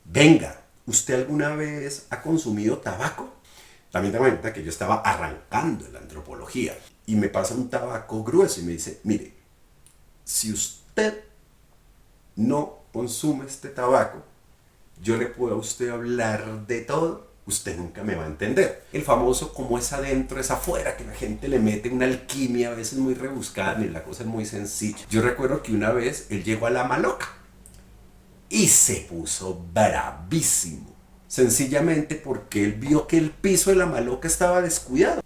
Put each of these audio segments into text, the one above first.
Venga, ¿usted alguna vez ha consumido tabaco? También te cuenta que yo estaba arrancando en la antropología y me pasa un tabaco grueso y me dice, mire, si usted no consume este tabaco, yo le puedo a usted hablar de todo, usted nunca me va a entender. El famoso como es adentro, es afuera, que la gente le mete una alquimia a veces muy rebuscada, y la cosa es muy sencilla. Yo recuerdo que una vez él llegó a la Maloca y se puso bravísimo, sencillamente porque él vio que el piso de la Maloca estaba descuidado.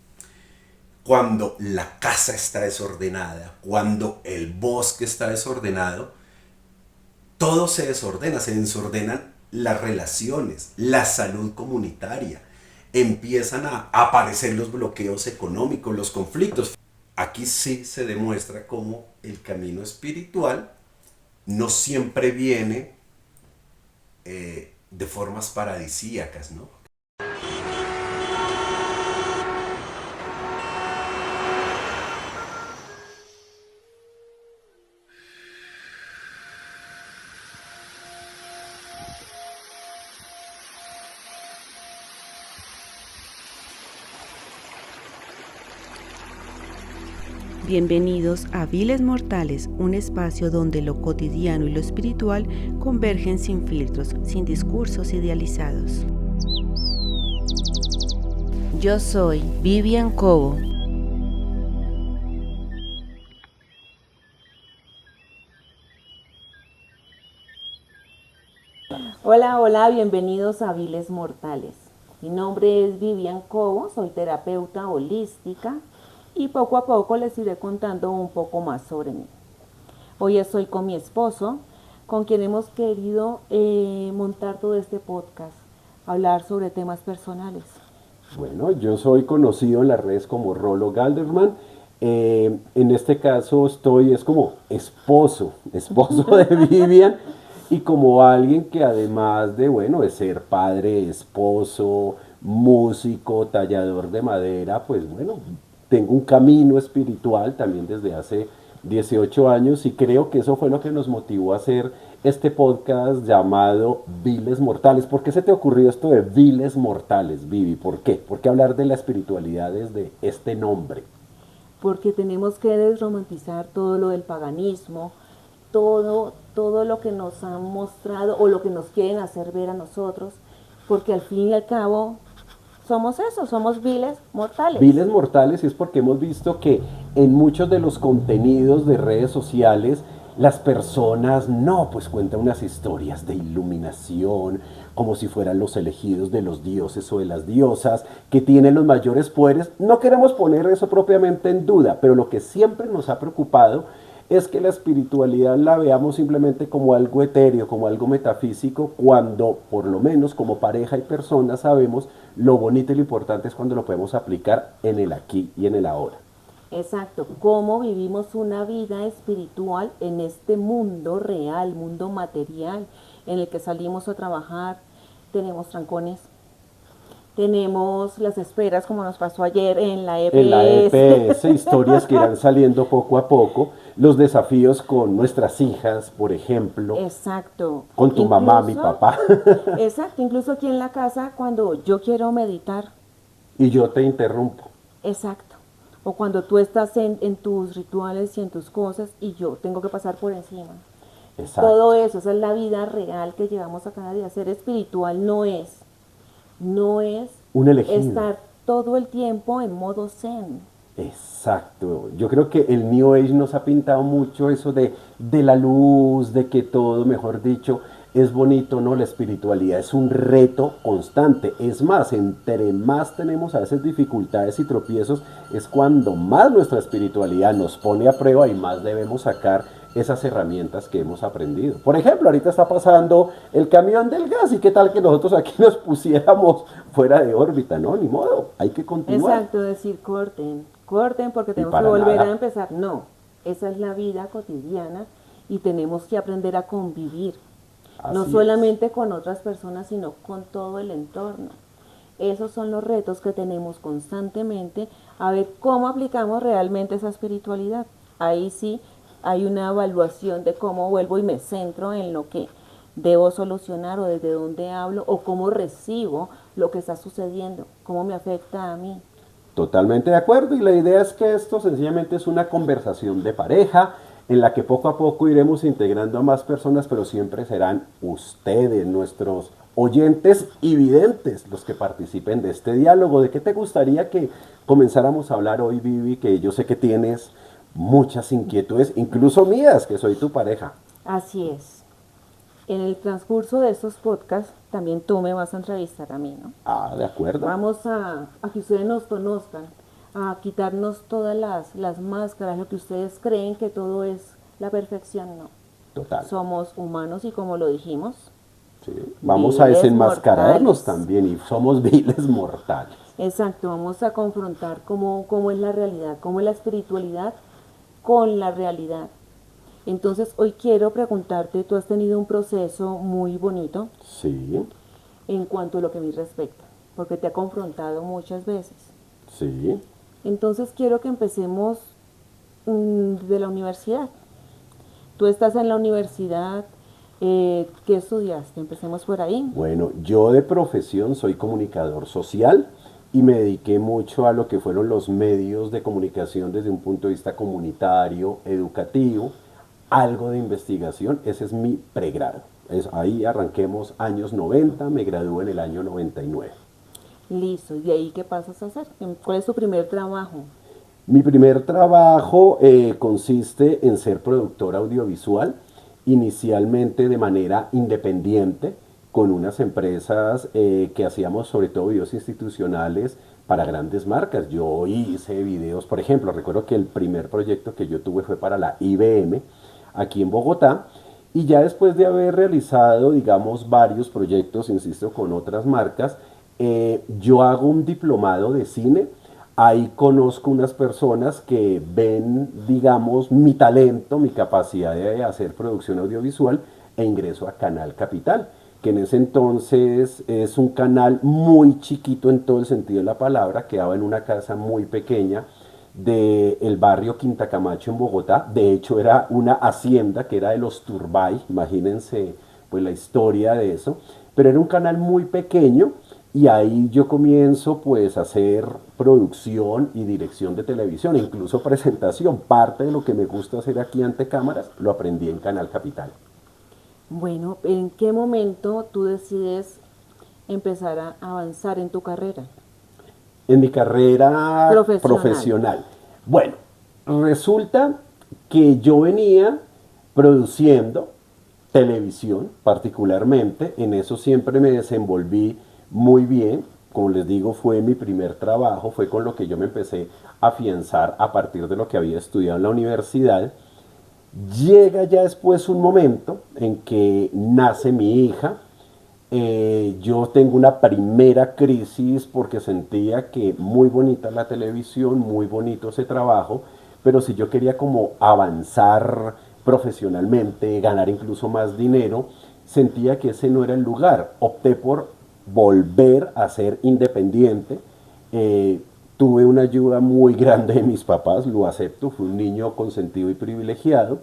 Cuando la casa está desordenada, cuando el bosque está desordenado, todo se desordena, se desordenan las relaciones, la salud comunitaria, empiezan a aparecer los bloqueos económicos, los conflictos. Aquí sí se demuestra cómo el camino espiritual no siempre viene de formas paradisíacas, ¿no? Bienvenidos a Viles Mortales, un espacio donde lo cotidiano y lo espiritual convergen sin filtros, sin discursos idealizados. Yo soy Vivian Cobo. Hola, bienvenidos a Viles Mortales. Mi nombre es Vivian Cobo, soy terapeuta holística y poco a poco les iré contando un poco más sobre mí. Hoy estoy con mi esposo, con quien hemos querido montar todo este podcast, hablar sobre temas personales. Bueno, yo soy conocido en las redes como Rolo Galderman. En este caso es como esposo de Vivian y como alguien que además de, bueno, de ser padre, esposo, músico, tallador de madera, pues bueno, tengo un camino espiritual también desde hace 18 años y creo que eso fue lo que nos motivó a hacer este podcast llamado Viles Mortales. ¿Por qué se te ocurrió esto de Viles Mortales, Vivi? ¿Por qué? ¿Por qué hablar de la espiritualidad desde este nombre? Porque tenemos que desromantizar todo lo del paganismo, todo lo que nos han mostrado o lo que nos quieren hacer ver a nosotros, porque al fin y al cabo somos eso, somos viles mortales. Viles mortales es porque hemos visto que en muchos de los contenidos de redes sociales las personas no, pues cuentan unas historias de iluminación, como si fueran los elegidos de los dioses o de las diosas, que tienen los mayores poderes. No queremos poner eso propiamente en duda, pero lo que siempre nos ha preocupado es que la espiritualidad la veamos simplemente como algo etéreo, como algo metafísico, cuando por lo menos como pareja y persona sabemos lo bonito y lo importante es cuando lo podemos aplicar en el aquí y en el ahora. Exacto, cómo vivimos una vida espiritual en este mundo real, mundo material, en el que salimos a trabajar, tenemos trancones, tenemos las esperas como nos pasó ayer en la En la EPS. EPS, historias que irán saliendo poco a poco, los desafíos con nuestras hijas, por ejemplo, Exacto. con tu mamá, mi papá, Exacto, incluso aquí en la casa cuando yo quiero meditar, y yo te interrumpo. exacto. O cuando tú estás en tus rituales y en tus cosas y yo tengo que pasar por encima. Todo Exacto. eso, esa es la vida real que llevamos a cada día. Ser espiritual no es Un elegido. estar todo el tiempo en modo zen. Exacto. Yo creo que el New Age nos ha pintado mucho eso de la luz, de que todo, mejor dicho, es bonito, ¿no? La espiritualidad es un reto constante. Es más, entre más tenemos a veces dificultades y tropiezos, es cuando más nuestra espiritualidad nos pone a prueba y más debemos sacar esas herramientas que hemos aprendido. Por ejemplo, ahorita está pasando el camión del gas y qué tal que nosotros aquí nos pusiéramos fuera de órbita, ¿no? Ni modo, hay que continuar. Exacto, decir corten porque Y tenemos que para volver a nada. empezar. No, esa es la vida cotidiana y tenemos que aprender a convivir, no Así es. solamente con otras personas, sino con todo el entorno. Esos son los retos que tenemos constantemente, a ver cómo aplicamos realmente esa espiritualidad. Ahí sí hay una evaluación de cómo vuelvo y me centro en lo que debo solucionar o desde dónde hablo o cómo recibo lo que está sucediendo, cómo me afecta a mí. Totalmente de acuerdo, y la idea es que esto sencillamente es una conversación de pareja en la que poco a poco iremos integrando a más personas, pero siempre serán ustedes, nuestros oyentes y videntes, los que participen de este diálogo. ¿De qué te gustaría que comenzáramos a hablar hoy, Vivi? Que yo sé que tienes muchas inquietudes, incluso mías, que soy tu pareja. Así es. En el transcurso de estos podcasts, también tú me vas a entrevistar a mí, ¿no? Ah, de acuerdo. Vamos a que ustedes nos conozcan, a quitarnos todas las máscaras, lo que ustedes creen que todo es la perfección, no. Total. Somos humanos y como lo dijimos, Sí. Vamos a viles desenmascararnos mortales. también y somos viles mortales. Exacto, vamos a confrontar cómo es la realidad, cómo es la espiritualidad con la realidad. Entonces hoy quiero preguntarte, tú has tenido un proceso muy bonito Sí, en cuanto a lo que me respecta, porque te ha confrontado muchas veces. sí. Entonces quiero que empecemos de la universidad. Tú estás en la universidad, ¿qué estudiaste? Empecemos por ahí. Bueno, yo de profesión soy comunicador social y me dediqué mucho a lo que fueron los medios de comunicación desde un punto de vista comunitario, educativo, algo de investigación. Ese es mi pregrado. Ahí arranquemos años 90, me gradué en el año 99. Listo, ¿y de ahí qué pasas a hacer? ¿Cuál es tu primer trabajo? Mi primer trabajo consiste en ser productor audiovisual, inicialmente de manera independiente, con unas empresas que hacíamos sobre todo videos institucionales para grandes marcas. Yo hice videos, por ejemplo, recuerdo que el primer proyecto que yo tuve fue para la IBM, aquí en Bogotá, y ya después de haber realizado, digamos, varios proyectos, insisto, con otras marcas, yo hago un diplomado de cine. Ahí conozco unas personas que ven, digamos, mi talento, mi capacidad de hacer producción audiovisual e ingreso a Canal Capital, que en ese entonces es un canal muy chiquito en todo el sentido de la palabra, quedaba en una casa muy pequeña del barrio Quinta Camacho en Bogotá. De hecho era una hacienda que era de los Turbay, imagínense pues la historia de eso, pero era un canal muy pequeño. Y ahí yo comienzo pues a hacer producción y dirección de televisión, e incluso presentación. Parte de lo que me gusta hacer aquí ante cámaras lo aprendí en Canal Capital. Bueno, ¿en qué momento tú decides empezar a avanzar en tu carrera En mi carrera profesional? profesional. Bueno, resulta que yo venía produciendo televisión particularmente, en eso siempre me desenvolví muy bien. Como les digo, fue mi primer trabajo, fue con lo que yo me empecé a afianzar a partir de lo que había estudiado en la universidad. Llega ya después un momento en que nace mi hija. Yo tengo una primera crisis porque sentía que muy bonita la televisión, muy bonito ese trabajo, pero si yo quería como avanzar profesionalmente, ganar incluso más dinero, sentía que ese no era el lugar. Opté por volver a ser independiente. Tuve una ayuda muy grande de mis papás, lo acepto, fui un niño consentido y privilegiado.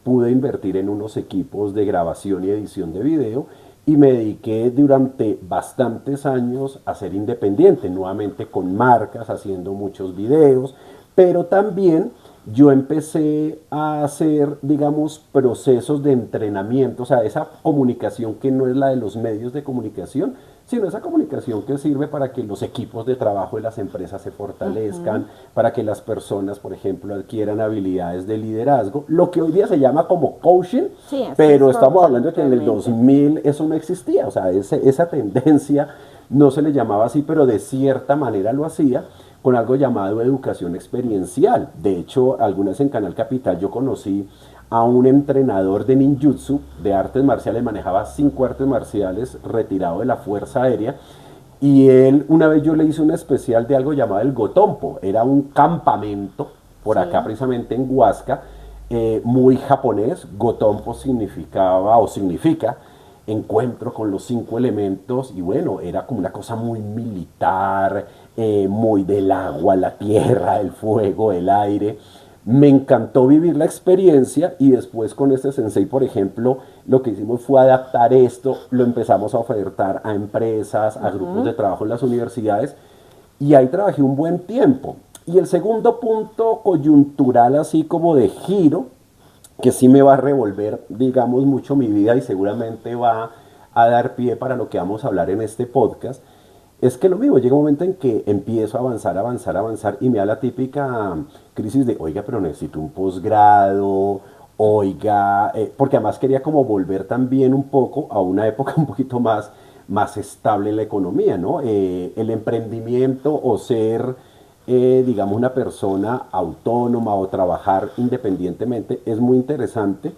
Pude invertir en unos equipos de grabación y edición de video y me dediqué durante bastantes años a ser independiente, nuevamente con marcas, haciendo muchos videos, pero también yo empecé a hacer, digamos, procesos de entrenamiento, o sea, esa comunicación que no es la de los medios de comunicación, sino esa comunicación que sirve para que los equipos de trabajo de las empresas se fortalezcan, para que las personas, por ejemplo, adquieran habilidades de liderazgo, lo que hoy día se llama como coaching, Sí, así pero es, estamos coaching, hablando de que en el realmente. 2000 eso no existía, o sea, esa tendencia no se le llamaba así, pero de cierta manera lo hacía con algo llamado educación experiencial. De hecho, algunas en Canal Capital yo conocí a un entrenador de ninjutsu, de artes marciales, manejaba 5 artes marciales, retirado de la Fuerza Aérea, y él, una vez yo le hice un especial de algo llamado el Gotompo, era un campamento, por Sí. acá precisamente en Huasca, muy japonés. Gotompo significaba o significa encuentro con los 5 elementos, y bueno, era como una cosa muy militar, muy del agua, la tierra, el fuego, el aire, Me encantó vivir la experiencia y después con este sensei, por ejemplo, lo que hicimos fue adaptar esto, lo empezamos a ofertar a empresas, a grupos de trabajo en las universidades y ahí trabajé un buen tiempo. Y el segundo punto coyuntural, así como de giro, que sí me va a revolver, digamos, mucho mi vida y seguramente va a dar pie para lo que vamos a hablar en este podcast, es que lo mismo, llega un momento en que empiezo a avanzar, avanzar, avanzar y me da la típica crisis de, oiga, pero necesito un posgrado, oiga, porque además quería como volver también un poco a una época un poquito más estable en la economía, ¿no? El emprendimiento o ser, digamos, una persona autónoma o trabajar independientemente es muy interesante.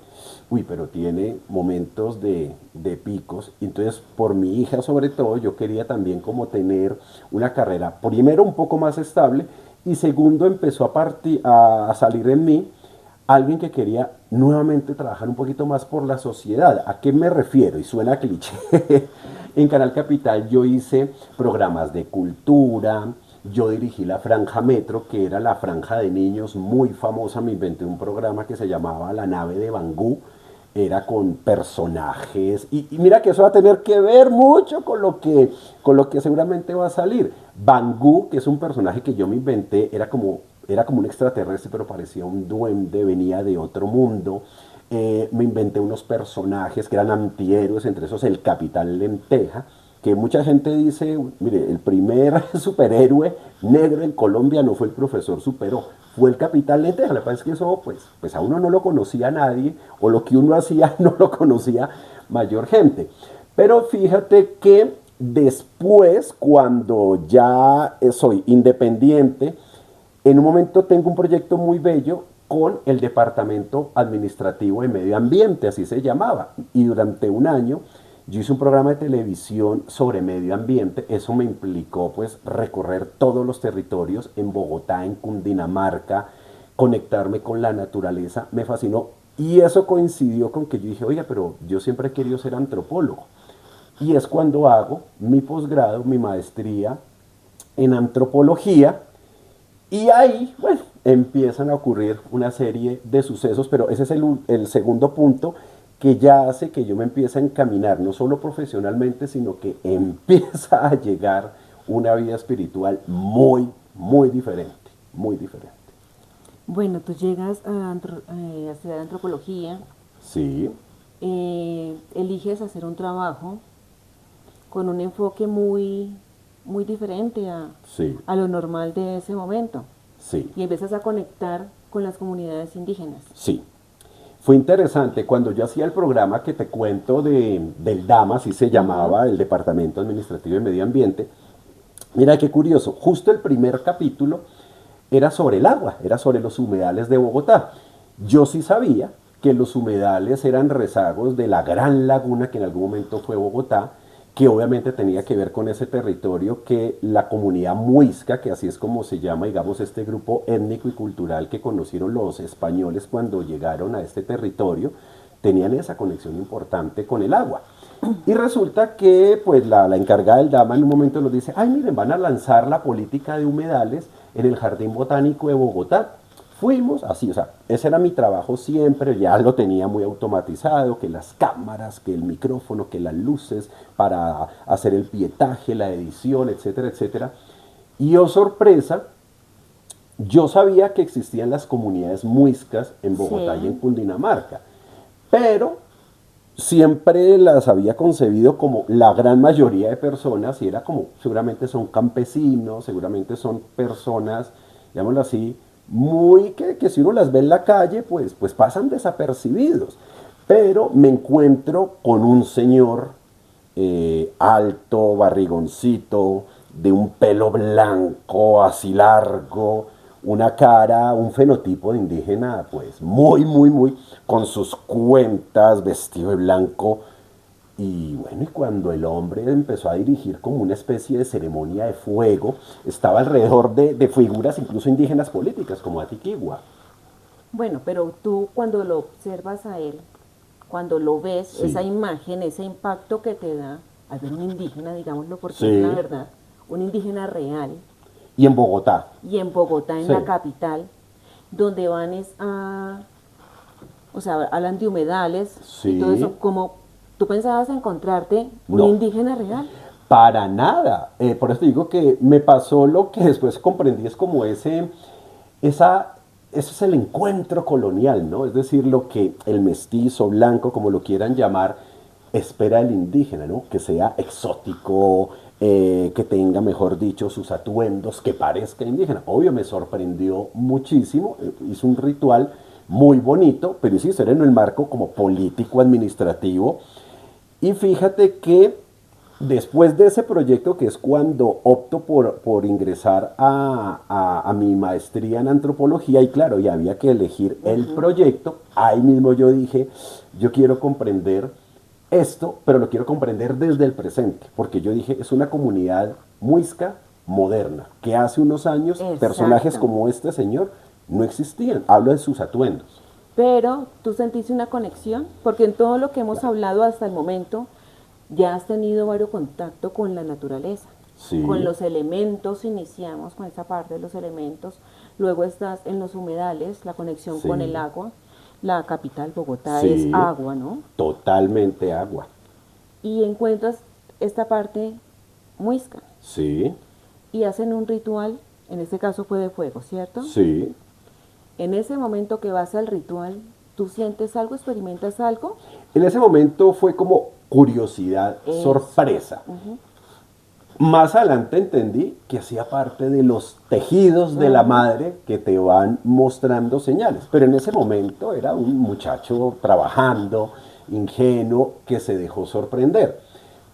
Uy, pero tiene momentos de picos. Entonces, por mi hija sobre todo, yo quería también como tener una carrera, primero un poco más estable y segundo empezó a salir en mí alguien que quería nuevamente trabajar un poquito más por la sociedad. ¿A qué me refiero? Y suena cliché. En Canal Capital yo hice programas de cultura, yo dirigí la Franja Metro, que era la franja de niños muy famosa. Me inventé un programa que se llamaba La Nave de Bangú. Era con personajes. Y mira que eso va a tener que ver mucho con lo que seguramente va a salir. Bangú, que es un personaje que yo me inventé, era como un extraterrestre, pero parecía un duende, venía de otro mundo. Me inventé unos personajes que eran antihéroes, entre esos el Capitán Lenteja, que mucha gente dice, mire, el primer superhéroe negro en Colombia no fue el profesor Superó, fue el Capitán Lenteja. La verdad es que eso, pues a uno no lo conocía nadie, o lo que uno hacía no lo conocía mayor gente. Pero fíjate que después, cuando ya soy independiente, en un momento tengo un proyecto muy bello con el Departamento Administrativo de Medio Ambiente, así se llamaba. Y durante un año yo hice un programa de televisión sobre medio ambiente. Eso me implicó pues recorrer todos los territorios en Bogotá, en Cundinamarca, conectarme con la naturaleza. Me fascinó. Y eso coincidió con que yo dije, oiga, pero yo siempre he querido ser antropólogo. Y es cuando hago mi posgrado, mi maestría en antropología. Y ahí, bueno, empiezan a ocurrir una serie de sucesos, pero ese es el segundo punto que ya hace que yo me empiece a encaminar, no solo profesionalmente, sino que empieza a llegar una vida espiritual muy, muy diferente, muy diferente. Bueno, tú llegas a estudiar antropología, Sí, eliges hacer un trabajo con un enfoque muy, muy diferente sí, a lo normal de ese momento sí, y empiezas a conectar con las comunidades indígenas. sí. Fue interesante cuando yo hacía el programa que te cuento del DAMA, así se llamaba, el Departamento Administrativo de Medio Ambiente. Mira qué curioso, justo el primer capítulo era sobre el agua, era sobre los humedales de Bogotá. Yo sí sabía que los humedales eran rezagos de la gran laguna que en algún momento fue Bogotá, que obviamente tenía que ver con ese territorio que la comunidad muisca, que así es como se llama, digamos, este grupo étnico y cultural que conocieron los españoles cuando llegaron a este territorio, tenían esa conexión importante con el agua. Y resulta que pues la encargada del DAMA en un momento nos dice, ay miren, van a lanzar la política de humedales en el Jardín Botánico de Bogotá. Fuimos así, o sea, ese era mi trabajo siempre, ya lo tenía muy automatizado, que las cámaras, que el micrófono, que las luces, para hacer el pietaje, la edición, etcétera, etcétera. Y oh sorpresa, yo sabía que existían las comunidades muiscas en Bogotá y en Sí. Cundinamarca, pero siempre las había concebido como la gran mayoría de personas y era como, seguramente son campesinos, seguramente son personas, digámoslo así, muy que si uno las ve en la calle, pues pasan desapercibidos. Pero me encuentro con un señor alto, barrigoncito, de un pelo blanco, así largo, una cara, un fenotipo de indígena, pues muy, muy, muy, con sus cuentas, vestido de blanco. Y bueno, y cuando el hombre empezó a dirigir como una especie de ceremonia de fuego, estaba alrededor de figuras incluso indígenas políticas, como Atiquigua. Bueno, pero tú cuando lo observas a él, cuando lo ves, Sí, esa imagen, ese impacto que te da al ver un indígena, digámoslo porque es la sí. verdad, un indígena real, Y en Bogotá. y en Bogotá, en Sí, la capital, donde van o sea, hablan de humedales Sí. y todo eso, como tú pensabas encontrarte un No. indígena real. Para nada. Por eso te digo que me pasó lo que después comprendí, es como ese es el encuentro colonial, ¿no? Es decir, lo que el mestizo, blanco, como lo quieran llamar, espera el indígena, ¿no? Que sea exótico, que tenga, mejor dicho, sus atuendos, que parezca indígena. Obvio, me sorprendió muchísimo, hizo un ritual muy bonito, pero sí, era en el marco como político, administrativo. Y fíjate que después de ese proyecto, que es cuando opto por ingresar a mi maestría en antropología, y claro, ya había que elegir el proyecto, ahí mismo yo dije, yo quiero comprender esto, pero lo quiero comprender desde el presente, porque yo dije, es una comunidad muisca moderna, que hace unos años personajes Exacto. como este señor no existían. Hablo de sus atuendos. Pero tú sentiste una conexión, porque en todo lo que hemos hablado hasta el momento, ya has tenido varios contactos con la naturaleza, Sí. con los elementos, iniciamos con esa parte de los elementos, luego estás en los humedales, la conexión Sí. con el agua, la capital Bogotá Sí. es agua, ¿no? Totalmente agua. Y encuentras esta parte muisca Sí, y hacen un ritual, en este caso fue de fuego, ¿cierto? sí. En ese momento que vas al ritual, ¿tú sientes algo, experimentas algo? En ese momento fue como curiosidad, Eso. sorpresa. Más adelante entendí que hacía parte de los tejidos de la madre que te van mostrando señales. Pero en ese momento era un muchacho trabajando, ingenuo, que se dejó sorprender.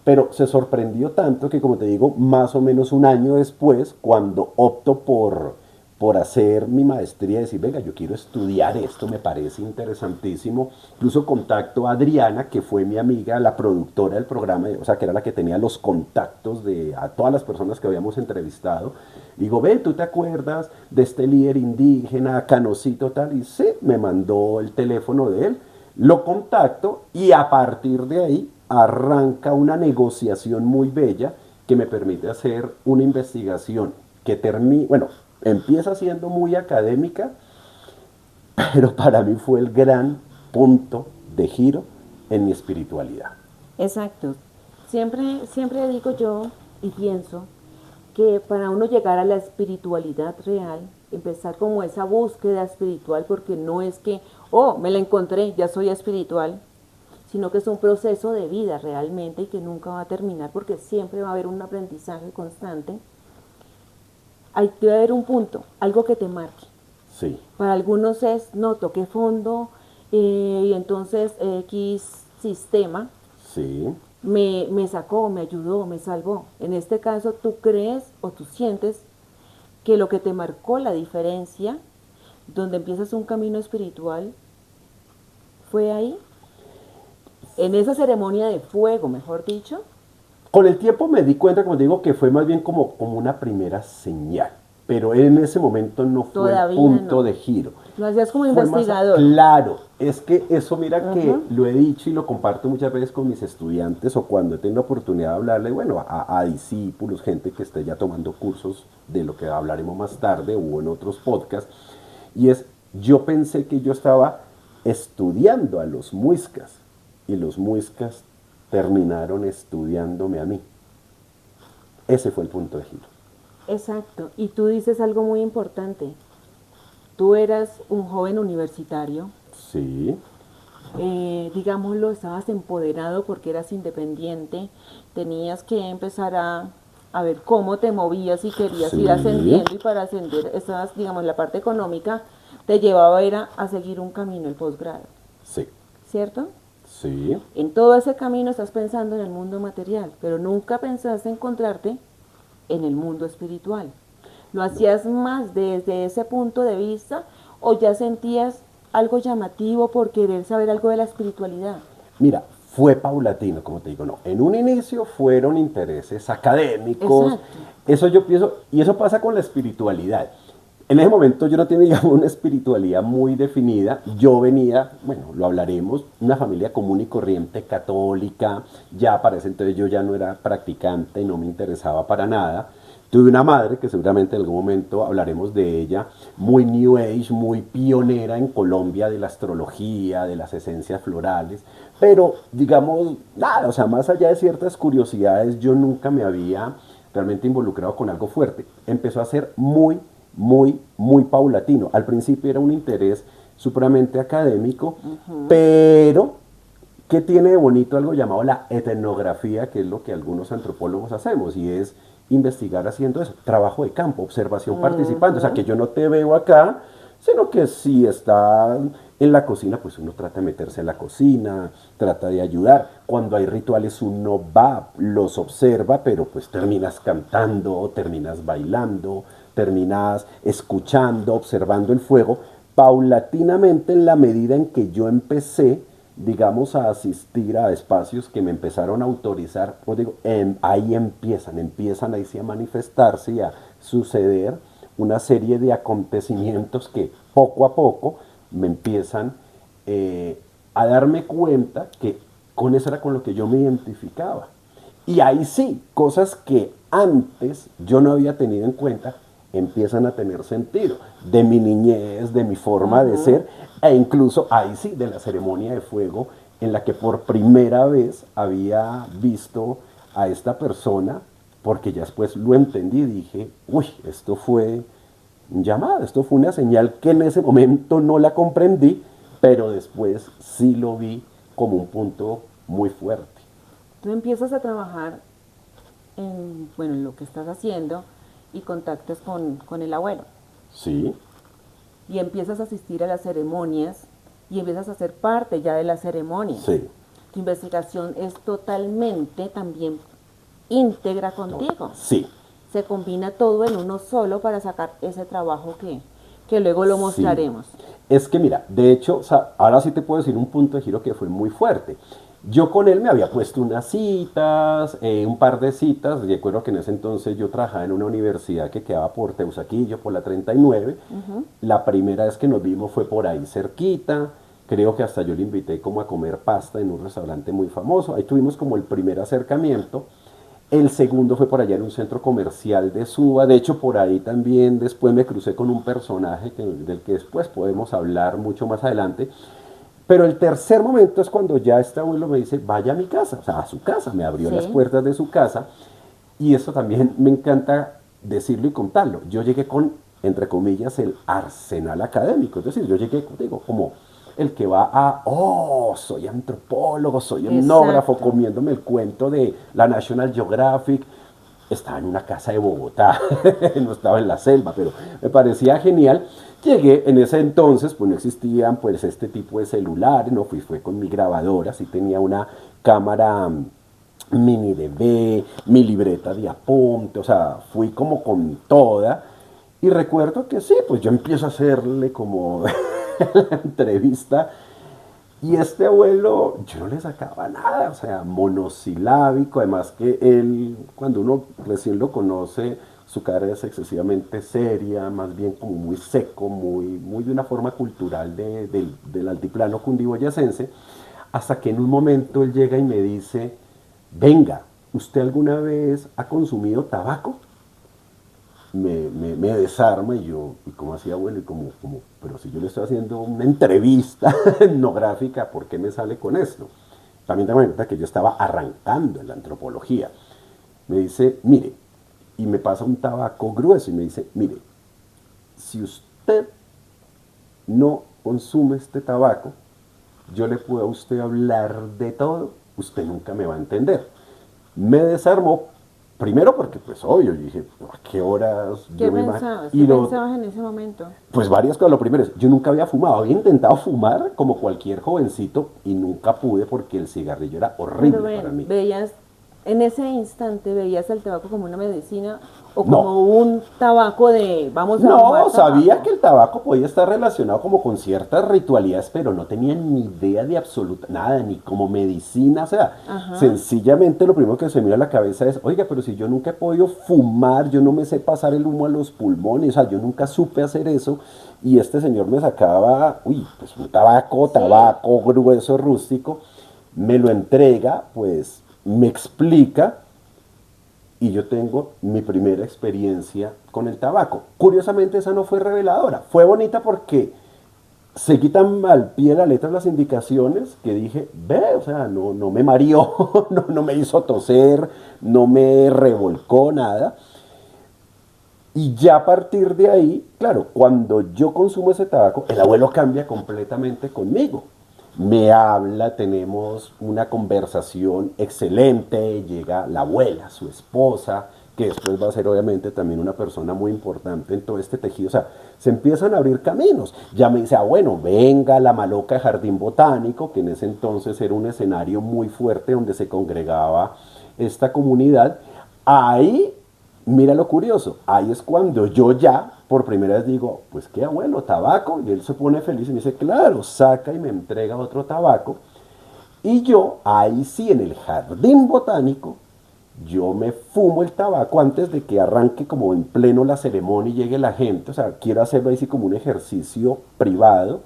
Pero se sorprendió tanto que, como te digo, más o menos un año después, cuando opto por hacer mi maestría, decir, venga, yo quiero estudiar esto, me parece interesantísimo. Incluso contacto a Adriana, que fue mi amiga, la productora del programa, o sea, que era la que tenía los contactos de a todas las personas que habíamos entrevistado. Digo, ven, ¿tú te acuerdas de este líder indígena, Canocito tal? Y sí, me mandó el teléfono de él, lo contacto y a partir de ahí arranca una negociación muy bella que me permite hacer una investigación que termina, bueno, empieza siendo muy académica, pero para mí fue el gran punto de giro en mi espiritualidad. Exacto. Siempre digo yo y pienso que para uno llegar a la espiritualidad real, empezar como esa búsqueda espiritual, porque no es que, oh, me la encontré, ya soy espiritual, sino que es un proceso de vida realmente y que nunca va a terminar porque siempre va a haber un aprendizaje constante. Hay que haber un punto, algo que te marque. Sí, Para algunos es, no, toqué fondo y entonces X sistema sí. me sacó, me ayudó, me salvó. En este caso, tú crees o tú sientes que lo que te marcó la diferencia, donde empiezas un camino espiritual, fue ahí, en esa ceremonia de fuego, mejor dicho. Con el tiempo me di cuenta, como te digo, que fue más bien como una primera señal. Pero en ese momento no fue Todavía el punto no. de giro. Lo hacías como Fue más investigador. claro, es que eso mira que Ajá. lo he dicho y lo comparto muchas veces con mis estudiantes o cuando tengo oportunidad de hablarle, bueno, a discípulos, gente que esté ya tomando cursos de lo que hablaremos más tarde o en otros podcasts. Y es, yo pensé que yo estaba estudiando a los muiscas y los muiscas terminaron estudiándome a mí. Ese fue el punto de giro. Exacto. Y tú dices algo muy importante. Tú eras un joven universitario, Sí, digámoslo, estabas empoderado porque eras independiente, tenías que empezar a ver cómo te movías y querías Sí. ir ascendiendo y para ascender, estabas, digamos, la parte económica te llevaba era a seguir un camino, el posgrado, sí, ¿cierto? sí. En todo ese camino estás pensando en el mundo material, pero nunca pensaste encontrarte en el mundo espiritual. ¿Lo hacías más desde ese punto de vista o ya sentías algo llamativo por querer saber algo de la espiritualidad? Mira, fue paulatino, como te digo, no. En un inicio fueron intereses académicos. Exacto. Eso yo pienso, y eso pasa con la espiritualidad. En ese momento yo no tenía, digamos, una espiritualidad muy definida. Yo venía, bueno, lo hablaremos, una familia común y corriente católica. Ya para ese entonces yo ya no era practicante y no me interesaba para nada. Tuve una madre, que seguramente en algún momento hablaremos de ella, muy New Age, muy pionera en Colombia de la astrología, de las esencias florales, pero digamos, nada, o sea, más allá de ciertas curiosidades, yo nunca me había realmente involucrado con algo fuerte. Empezó a ser muy paulatino. Al principio era un interés supremamente académico, pero ¿qué tiene de bonito algo llamado la etnografía, que es lo que algunos antropólogos hacemos? Y es investigar haciendo eso, trabajo de campo, observación participando. O sea, que yo no te veo acá, sino que si está en la cocina, pues uno trata de meterse en la cocina, trata de ayudar. Cuando hay rituales uno va, los observa, pero pues terminas cantando, terminas bailando, terminas escuchando, observando el fuego. Paulatinamente, en la medida en que yo empecé, digamos, a asistir a espacios que me empezaron a autorizar, pues digo, ahí empiezan ahí sí a manifestarse y a suceder una serie de acontecimientos que poco a poco me empiezan a darme cuenta que con eso era con lo que yo me identificaba. Y ahí sí, cosas que antes yo no había tenido en cuenta, empiezan a tener sentido, de mi niñez, de mi forma de ser, e incluso ahí sí, de la ceremonia de fuego, en la que por primera vez había visto a esta persona, porque ya después lo entendí, dije, uy, esto fue un llamado, esto fue una señal que en ese momento no la comprendí, pero después sí lo vi como un punto muy fuerte. Tú empiezas a trabajar bueno, en lo que estás haciendo y contactas con el abuelo. Sí. Y empiezas a asistir a las ceremonias y empiezas a ser parte ya de las ceremonias. Sí. Tu investigación es totalmente también íntegra contigo. Sí. Se combina todo en uno solo para sacar ese trabajo que luego lo mostraremos. Sí. Es que mira, de hecho, o sea, ahora sí te puedo decir un punto de giro que fue muy fuerte. Yo con él me había puesto unas citas, un par de citas. Recuerdo que en ese entonces yo trabajaba en una universidad que quedaba por Teusaquillo, por la 39. La primera vez que nos vimos fue por ahí cerquita. Creo que hasta yo le invité como a comer pasta en un restaurante muy famoso. Ahí tuvimos como el primer acercamiento. El segundo fue por allá en un centro comercial de Suba. De hecho, por ahí también después me crucé con un personaje del que después podemos hablar mucho más adelante. Pero el tercer momento es cuando ya este abuelo me dice, vaya a mi casa, o sea, a su casa, me abrió las puertas de su casa. Y esto también me encanta decirlo y contarlo. Yo llegué con, entre comillas, el arsenal académico. Es decir, yo llegué, digo, como el que va a, soy antropólogo, soy etnógrafo, comiéndome el cuento de la National Geographic. Estaba en una casa de Bogotá, no estaba en la selva, pero me parecía genial. Llegué, en ese entonces, pues no existían pues este tipo de celulares, no fue con mi grabadora, sí tenía una cámara mini DV, mi libreta de apunte, o sea, fui como con toda. Y recuerdo que sí, pues yo empiezo a hacerle como la entrevista. Y este abuelo, yo no le sacaba nada, o sea, monosilábico, además que él, cuando uno recién lo conoce, su cara es excesivamente seria, más bien como muy seco, muy de una forma cultural del altiplano cundiboyacense, hasta que en un momento él llega y me dice, venga, ¿usted alguna vez ha consumido tabaco? Me desarma y yo, ¿y cómo así, abuelo? Y como, pero si yo le estoy haciendo una entrevista etnográfica, ¿por qué me sale con esto? También te das cuenta que yo estaba arrancando en la antropología. Me dice, mire, y me pasa un tabaco grueso y me dice, mire, si usted no consume este tabaco, yo le puedo a usted hablar de todo, usted nunca me va a entender. Me desarmó. Primero porque, pues, obvio, yo dije, ¿a qué horas? ¿Qué pensabas? ¿Qué pensabas en ese momento? Pues varias cosas. Lo primero es, yo nunca había fumado. Había intentado fumar como cualquier jovencito y nunca pude porque el cigarrillo era horrible para mí. Veías, en ese instante, ¿veías el tabaco como una medicina o como un tabaco de, vamos a fumar No, sabía que el tabaco podía estar relacionado como con ciertas ritualidades, pero no tenía ni idea de absoluta nada, ni como medicina, o sea, sencillamente lo primero que se me viene a la cabeza es, oiga, pero si yo nunca he podido fumar, yo no me sé pasar el humo a los pulmones, o sea, yo nunca supe hacer eso, y este señor me sacaba, pues un tabaco grueso, rústico, me lo entrega, pues me explica. y yo tengo mi primera experiencia con el tabaco. Curiosamente esa no fue reveladora, fue bonita porque seguí tan al pie de la letra las indicaciones que dije, ve, o sea, no me mareó, no me hizo toser, no me revolcó nada. Y ya a partir de ahí, claro, cuando yo consumo ese tabaco, el abuelo cambia completamente conmigo. Me habla, tenemos una conversación excelente, llega la abuela, su esposa, que después va a ser obviamente también una persona muy importante en todo este tejido. O sea, se empiezan a abrir caminos. Ya me dice, bueno, venga la maloca de Jardín Botánico, que en ese entonces era un escenario muy fuerte donde se congregaba esta comunidad. Ahí, mira lo curioso, ahí es cuando yo ya por primera vez digo, pues qué abuelo, tabaco, y él se pone feliz y me dice, claro, saca y me entrega otro tabaco. Y yo, ahí sí, en el jardín botánico, yo me fumo el tabaco antes de que arranque como en pleno la ceremonia y llegue la gente. O sea, quiero hacerlo ahí sí como un ejercicio privado.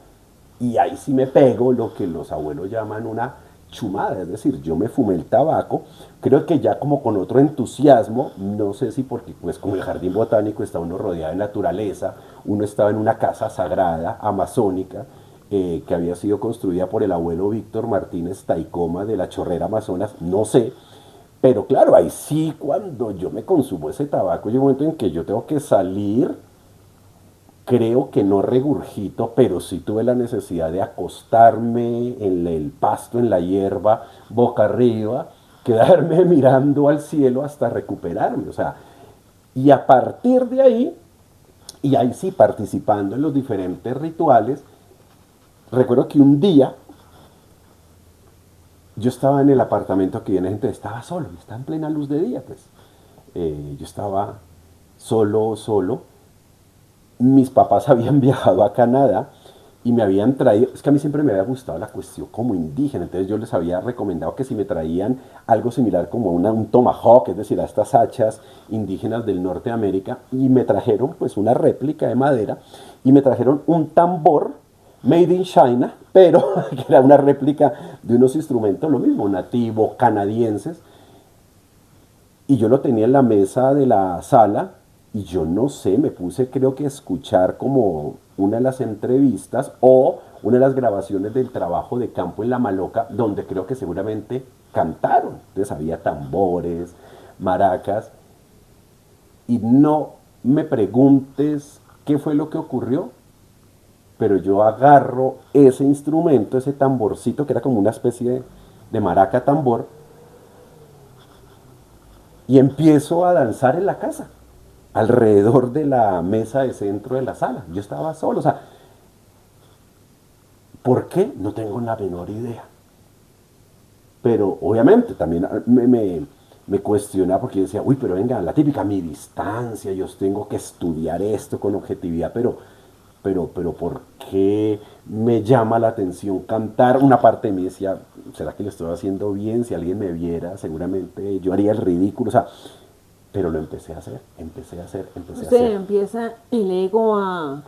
Y ahí sí me pego lo que los abuelos llaman una chumada. Es decir, yo me fumé el tabaco. Creo que ya como con otro entusiasmo, no sé si porque pues como el jardín botánico está uno rodeado de naturaleza, uno estaba en una casa sagrada, amazónica, que había sido construida por el abuelo Víctor Martínez Taicoma de la Chorrera Amazonas, no sé. Pero claro, ahí sí, cuando yo me consumo ese tabaco, llega un momento en que yo tengo que salir, creo que no regurgito, pero sí tuve la necesidad de acostarme en el pasto, en la hierba, boca arriba, quedarme mirando al cielo hasta recuperarme. O sea, y a partir de ahí, y ahí sí participando en los diferentes rituales, recuerdo que un día yo estaba en el apartamento que viene gente, estaba solo, estaba en plena luz de día, pues. Yo estaba solo. Mis papás habían viajado a Canadá y me habían traído, es que a mí siempre me había gustado la cuestión como indígena, entonces yo les había recomendado que si me traían algo similar como un tomahawk, es decir, a estas hachas indígenas del norte de América, y me trajeron pues una réplica de madera y me trajeron un tambor made in China, pero que era una réplica de unos instrumentos, lo mismo, nativo, canadienses, y yo lo tenía en la mesa de la sala y yo no sé, me puse creo que a escuchar como una de las entrevistas o una de las grabaciones del trabajo de campo en La Maloca, donde creo que seguramente cantaron. Entonces había tambores, maracas, y no me preguntes qué fue lo que ocurrió, pero yo agarro ese instrumento, ese tamborcito que era como una especie de maraca tambor, y empiezo a danzar en la casa, alrededor de la mesa de centro de la sala. Yo estaba solo, o sea, ¿por qué? No tengo la menor idea. Pero obviamente también me cuestionaba porque yo decía, uy, pero venga, la típica, mi distancia, yo tengo que estudiar esto con objetividad, pero ¿por qué me llama la atención cantar? Una parte de mí decía, ¿será que lo estoy haciendo bien? Si alguien me viera, seguramente yo haría el ridículo, o sea, pero lo empecé a hacer. Usted empieza el ego a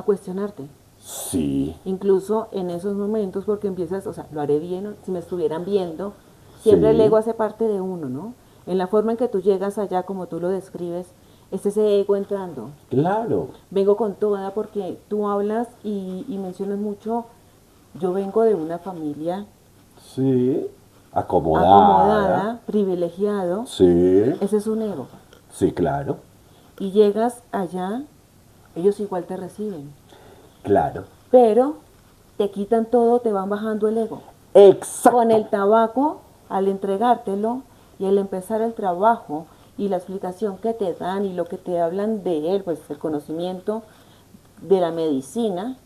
cuestionarte. Sí. Incluso en esos momentos, porque empiezas, o sea, lo haré bien, si me estuvieran viendo, siempre Sí. el ego hace parte de uno, ¿no? En la forma en que tú llegas allá, como tú lo describes, es ese ego entrando. Claro. Vengo con toda porque tú hablas y mencionas mucho, yo vengo de una familia Sí. Acomodada. acomodada, privilegiado, Sí. ese es un ego. Sí, claro. Y llegas allá, ellos igual te reciben, Claro. pero te quitan todo, te van bajando el ego. Exacto. Con el tabaco, al entregártelo y al empezar el trabajo y la explicación que te dan y lo que te hablan de él, pues el conocimiento de la medicina,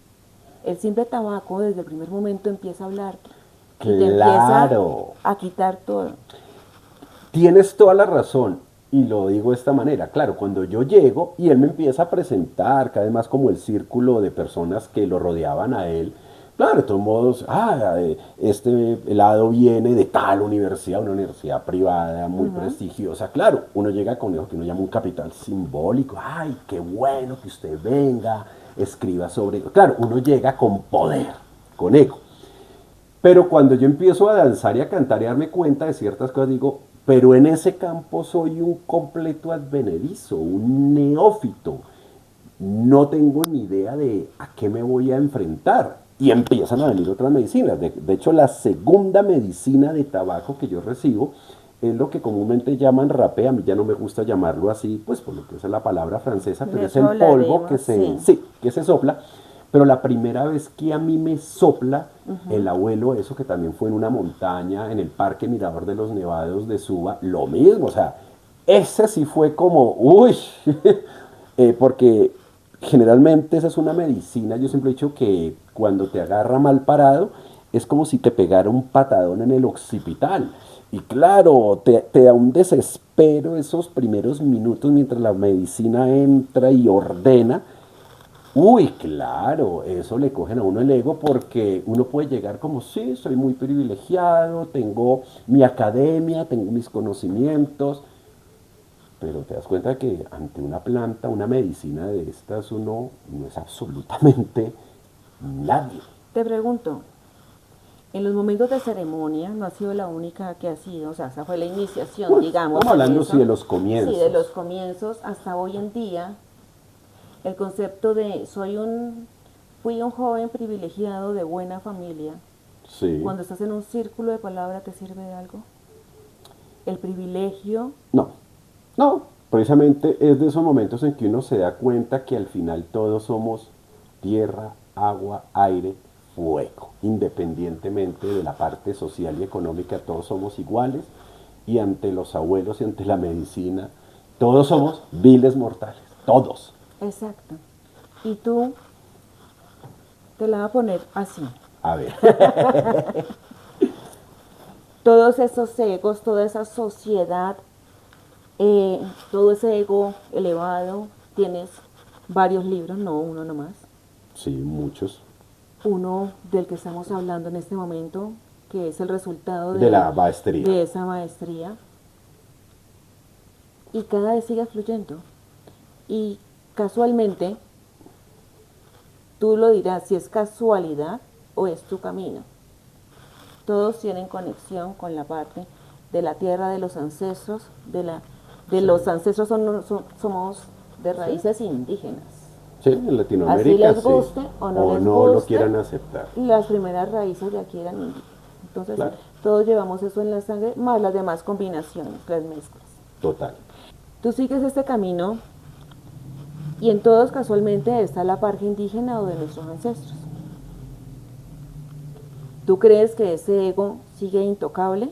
el simple tabaco desde el primer momento empieza a hablarte. Y te empieza Claro. a quitar todo. Tienes toda la razón. Y lo digo de esta manera, claro, cuando yo llego y él me empieza a presentar cada vez más como el círculo de personas que lo rodeaban a él, claro, de todos modos, este helado viene de tal universidad, una universidad privada muy prestigiosa, claro, uno llega con eso que uno llama un capital simbólico, ay, qué bueno que usted venga, escriba sobre, claro, uno llega con poder, con ego. Pero cuando yo empiezo a danzar y a cantar y a darme cuenta de ciertas cosas, digo, pero en ese campo soy un completo advenedizo, un neófito. No tengo ni idea de a qué me voy a enfrentar. Y empiezan a venir otras medicinas. De hecho, la segunda medicina de tabaco que yo recibo es lo que comúnmente llaman rapé. A mí ya no me gusta llamarlo así, pues por lo que es la palabra francesa, pero De es el eso polvo hablaremos, que sí. que se sopla. Pero la primera vez que a mí me sopla el abuelo, eso que también fue en una montaña, en el Parque Mirador de los Nevados de Suba, lo mismo, o sea, ese sí fue como, uy, porque generalmente esa es una medicina, yo siempre he dicho que cuando te agarra mal parado, es como si te pegara un patadón en el occipital. Y claro, te da un desespero esos primeros minutos mientras la medicina entra y ordena. Uy, claro, eso le cogen a uno el ego porque uno puede llegar como, sí, soy muy privilegiado, tengo mi academia, tengo mis conocimientos, pero te das cuenta que ante una planta, una medicina de estas, uno no es absolutamente nadie. Te pregunto, en los momentos de ceremonia, no ha sido la única que ha sido, o sea, esa fue la iniciación, Pues, digamos. estamos hablando, en eso. sí, de los comienzos. Sí, de los comienzos hasta hoy en día, el concepto de fui un joven privilegiado de buena familia. Sí. Cuando estás en un círculo de palabra, ¿te sirve de algo? El privilegio, No, no, precisamente es de esos momentos en que uno se da cuenta que al final todos somos tierra, agua, aire, fuego. Independientemente de la parte social y económica, todos somos iguales y ante los abuelos y ante la medicina, todos somos viles mortales, todos. exacto. Y tú te la vas a poner así. A ver, Todos esos egos, toda esa sociedad, todo ese ego elevado, tienes varios libros, no uno nomás. sí, muchos. Uno del que estamos hablando en este momento, que es el resultado De la maestría. de esa maestría. Y cada vez sigue fluyendo. Y casualmente, tú lo dirás si es casualidad o es tu camino. Todos tienen conexión con la parte de la tierra de los ancestros, los ancestros somos de raíces indígenas. Sí, en Latinoamérica. Así les sí. guste o no les no lo guste, quieran aceptar. las primeras raíces de aquí eran indígenas. Entonces, Claro. todos llevamos eso en la sangre, más las demás combinaciones, las mezclas. Total. Tú sigues este camino y en todos casualmente está la parte indígena o de nuestros ancestros. ¿Tú crees que ese ego sigue intocable?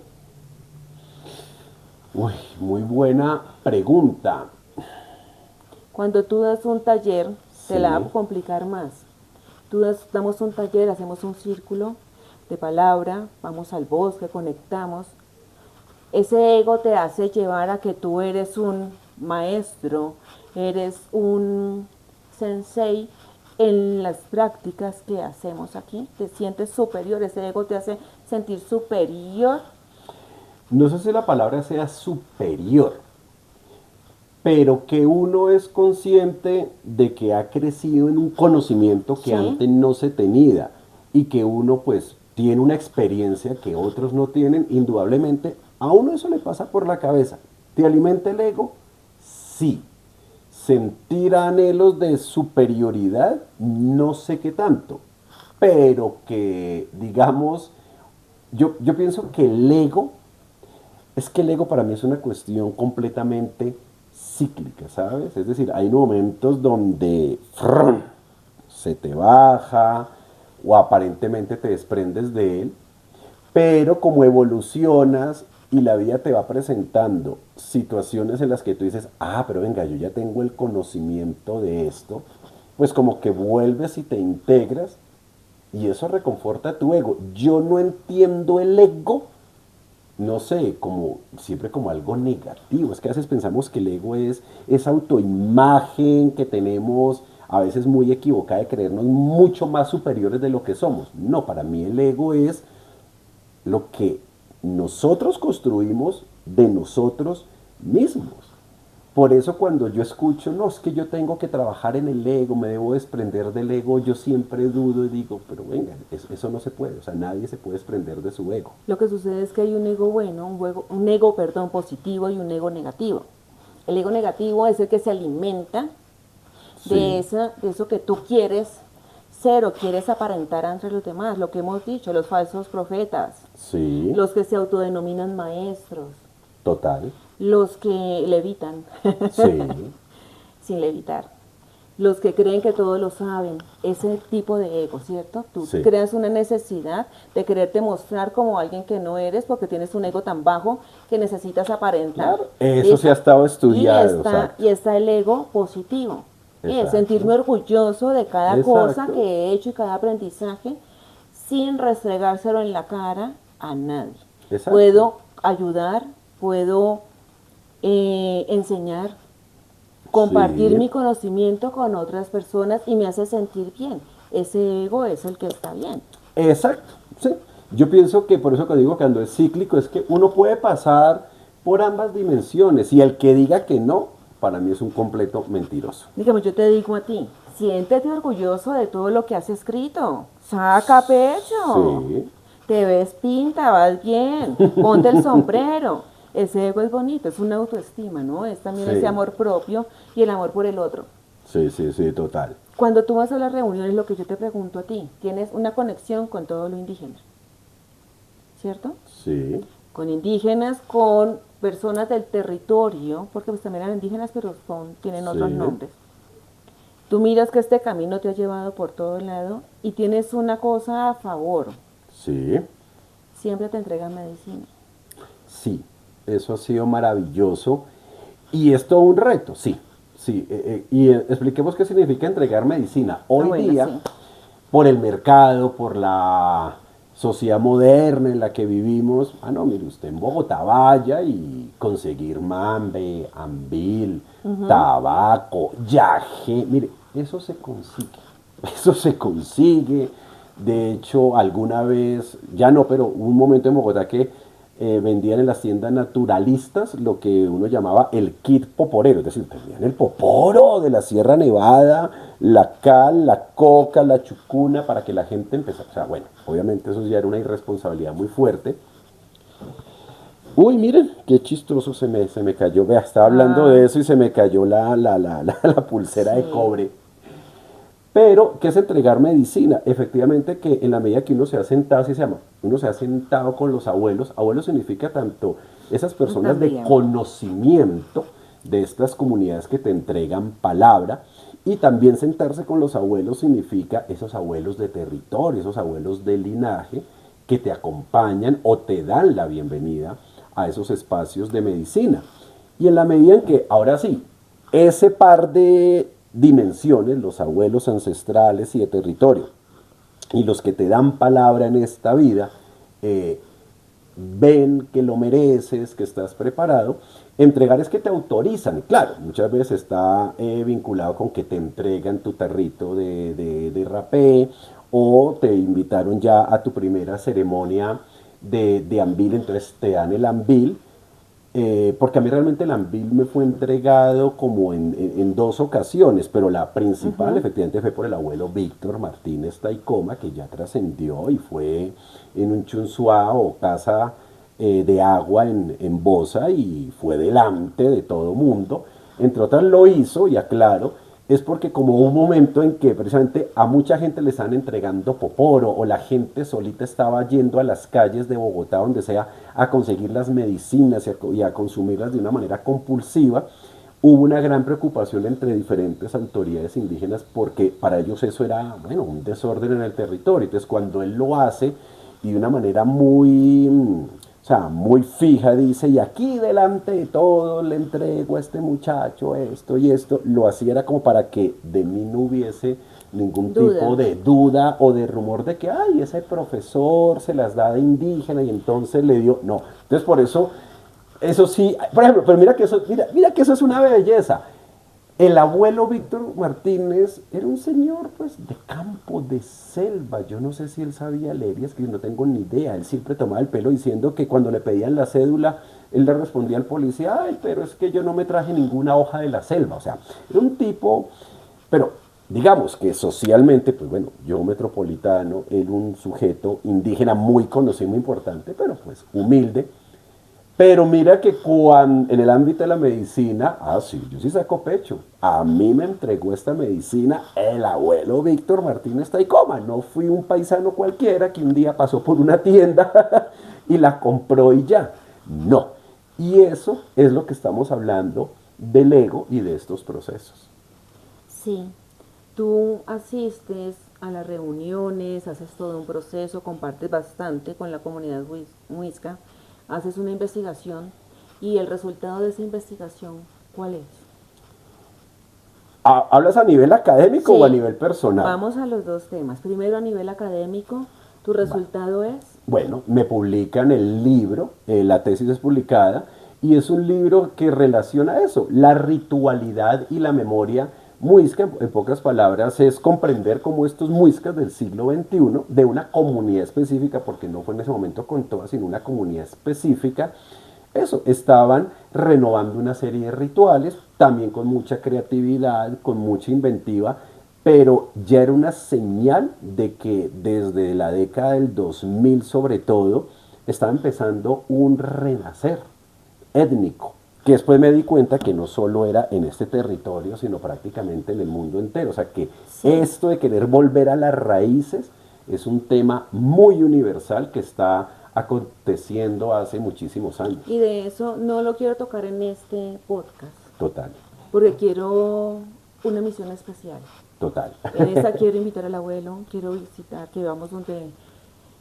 Uy, muy buena pregunta. Cuando tú das un taller, Sí. te la va a complicar más. Damos un taller, hacemos un círculo de palabra, vamos al bosque, conectamos. Ese ego te hace llevar a que tú eres un maestro, eres un sensei en las prácticas que hacemos aquí. Te sientes superior, ese ego te hace sentir superior. No sé si la palabra sea superior, pero que uno es consciente de que ha crecido en un conocimiento que Sí. antes no se tenía y que uno pues tiene una experiencia que otros no tienen, indudablemente a uno eso le pasa por la cabeza. ¿Te alimenta el ego? Sí. Sentir anhelos de superioridad, no sé qué tanto, pero que digamos, yo pienso que el ego para mí es una cuestión completamente cíclica, ¿sabes? Es decir, hay momentos donde se te baja o aparentemente te desprendes de él, pero como evolucionas y la vida te va presentando situaciones en las que tú dices, ah, pero venga, yo ya tengo el conocimiento de esto, pues como que vuelves y te integras y eso reconforta tu ego. Yo no entiendo el ego, no sé, como siempre como algo negativo. Es que a veces pensamos que el ego es esa autoimagen que tenemos a veces muy equivocada de creernos mucho más superiores de lo que somos. No, para mí el ego es lo que nosotros construimos de nosotros mismos. Por eso cuando yo escucho, no, es que yo tengo que trabajar en el ego, me debo desprender del ego, yo siempre dudo y digo, pero venga, eso no se puede, o sea, nadie se puede desprender de su ego. Lo que sucede es que hay un ego bueno, un ego, perdón, positivo y un ego negativo. El ego negativo es el que se alimenta de, Sí, de eso que tú quieres ser o quieres aparentar ante los demás, lo que hemos dicho, los falsos profetas, sí, los que se autodenominan maestros, total, los que levitan sí, sin levitar, los que creen que todo lo saben, ese tipo de ego, ¿cierto? Tú sí. creas una necesidad de quererte mostrar como alguien que no eres porque tienes un ego tan bajo que necesitas aparentar. Claro, eso sí ha estado estudiado, exacto. Y está el ego positivo, y es Exacto. sentirme orgulloso de cada cosa Exacto. que he hecho y cada aprendizaje sin restregárselo en la cara a nadie. Exacto. Puedo ayudar, puedo enseñar, compartir Sí, mi conocimiento con otras personas y me hace sentir bien. Ese ego es el que está bien. exacto, sí. Yo pienso que por eso que digo que cuando es cíclico es que uno puede pasar por ambas dimensiones y el que diga que no, para mí es un completo mentiroso. Dígame, yo te digo a ti, siéntete orgulloso de todo lo que has escrito. Saca pecho. Sí, Te ves pinta, vas bien. Ponte el sombrero. Ese ego es bonito, es una autoestima, ¿no? Es también ese sí, amor propio y el amor por el otro. sí, sí, sí, total. Cuando tú vas a las reuniones, lo que yo te pregunto a ti, tienes una conexión con todo lo indígena, ¿cierto? Sí, Con indígenas, con personas del territorio, porque pues también eran indígenas, pero tienen otros sí, nombres. Tú miras que este camino te ha llevado por todo lado y tienes una cosa a favor, sí, siempre te entregan medicina. sí. Eso ha sido maravilloso y es todo un reto, sí, sí. Expliquemos qué significa entregar medicina. Ah, Hoy bueno, día, sí. por el mercado, por la sociedad moderna en la que vivimos, no, mire, usted en Bogotá vaya y conseguir mambe, ambil, tabaco, yaje, mire, eso se consigue, eso se consigue. De hecho, alguna vez, ya no, pero hubo un momento en Bogotá que vendían en las tiendas naturalistas lo que uno llamaba el kit poporero, es decir, vendían el poporo de la Sierra Nevada, la cal, la coca, la chucuna, para que la gente empezara. O sea, bueno, obviamente eso ya era una irresponsabilidad muy fuerte. Uy, miren, qué chistoso se me cayó. Vea, estaba hablando Ah, de eso y se me cayó la pulsera de sí. cobre. Pero, ¿qué es entregar medicina? Efectivamente que en la medida que uno se ha sentado, así se llama, uno se ha sentado con los abuelos, abuelos significa tanto esas personas de También. conocimiento de estas comunidades que te entregan palabra, y también sentarse con los abuelos significa esos abuelos de territorio, esos abuelos de linaje que te acompañan o te dan la bienvenida a esos espacios de medicina. Y en la medida en que, ahora sí, ese par de dimensiones, los abuelos ancestrales y de territorio, y los que te dan palabra en esta vida, eh, ven que lo mereces, que estás preparado, entregar es que te autorizan. Claro, muchas veces está vinculado con que te entregan tu tarrito de rapé o te invitaron ya a tu primera ceremonia de ambil, entonces te dan el ambil. Porque a mí realmente el AMBIL me fue entregado como en dos ocasiones, pero la principal efectivamente fue por el abuelo Víctor Martínez Taicoma, que ya trascendió y fue en un chunsuá o casa de agua en Bosa y fue delante de todo mundo. Entre otras lo hizo, y aclaro, es porque como hubo un momento en que precisamente a mucha gente le están entregando poporo o la gente solita estaba yendo a las calles de Bogotá, donde sea, a conseguir las medicinas y a consumirlas de una manera compulsiva, hubo una gran preocupación entre diferentes autoridades indígenas porque para ellos eso era, bueno, un desorden en el territorio. Entonces cuando él lo hace y de una manera muy, o sea, muy fija, dice, y aquí delante de todos le entrego a este muchacho esto y esto, lo hacía era como para que de mí no hubiese ningún tipo Duda. de duda o de rumor de que, ay, ese profesor se las da de indígena y entonces le dio, no. Entonces por eso, eso sí, por ejemplo, pero mira que eso, mira que eso es una belleza. El abuelo Víctor Martínez era un señor pues de campo, de selva. Yo no sé si él sabía leer y escribir, no tengo ni idea. Él siempre tomaba el pelo diciendo que cuando le pedían la cédula, él le respondía al policía, ay, pero es que yo no me traje ninguna hoja de la selva. O sea, era un tipo, pero digamos que socialmente, pues bueno, yo metropolitano, él un sujeto indígena muy conocido, muy importante, pero pues humilde. Pero mira que en el ámbito de la medicina, sí, yo sí saco pecho. A mí me entregó esta medicina el abuelo Víctor Martínez Taicoma. No fui un paisano cualquiera que un día pasó por una tienda y la compró y ya. No. Y eso es lo que estamos hablando del ego y de estos procesos. Sí, tú asistes a las reuniones, haces todo un proceso, compartes bastante con la comunidad muisca, haces una investigación y el resultado de esa investigación, ¿cuál es? ¿Hablas a nivel académico o a Sí, nivel personal? vamos a los dos temas. Primero a nivel académico, tu resultado es... Bueno, me publican el libro, la tesis es publicada, y es un libro que relaciona eso, la ritualidad y la memoria muisca, en pocas palabras, es comprender cómo estos muiscas del siglo XXI, de una comunidad específica, porque no fue en ese momento con todas, sino una comunidad específica, eso, estaban renovando una serie de rituales, también con mucha creatividad, con mucha inventiva, pero ya era una señal de que desde la década del 2000 sobre todo, estaba empezando un renacer étnico, que después me di cuenta que no solo era en este territorio, sino prácticamente en el mundo entero. O sea que esto de querer volver a las raíces es un tema muy universal que está aconteciendo hace muchísimos años. Y de eso no lo quiero tocar en este podcast, Total, porque quiero una misión especial. total. En esa quiero invitar al abuelo, quiero visitar, que vamos donde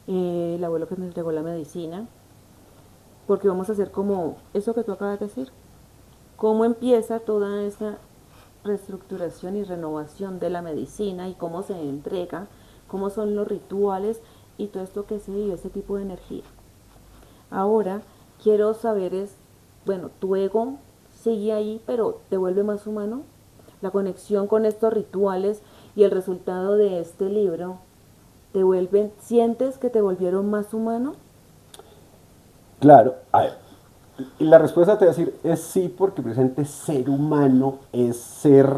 el abuelo que nos entregó la medicina, porque vamos a hacer como eso que tú acabas de decir, cómo empieza toda esa reestructuración y renovación de la medicina y cómo se entrega, cómo son los rituales y todo esto que se vive, ese tipo de energía. Ahora quiero saber es, bueno, tu ego sigue ahí, pero te vuelve más humano, la conexión con estos rituales y el resultado de este libro, te vuelven, ¿sientes que te volvieron más humano? Claro, a ver, y la respuesta te voy a decir es sí, porque precisamente ser humano es ser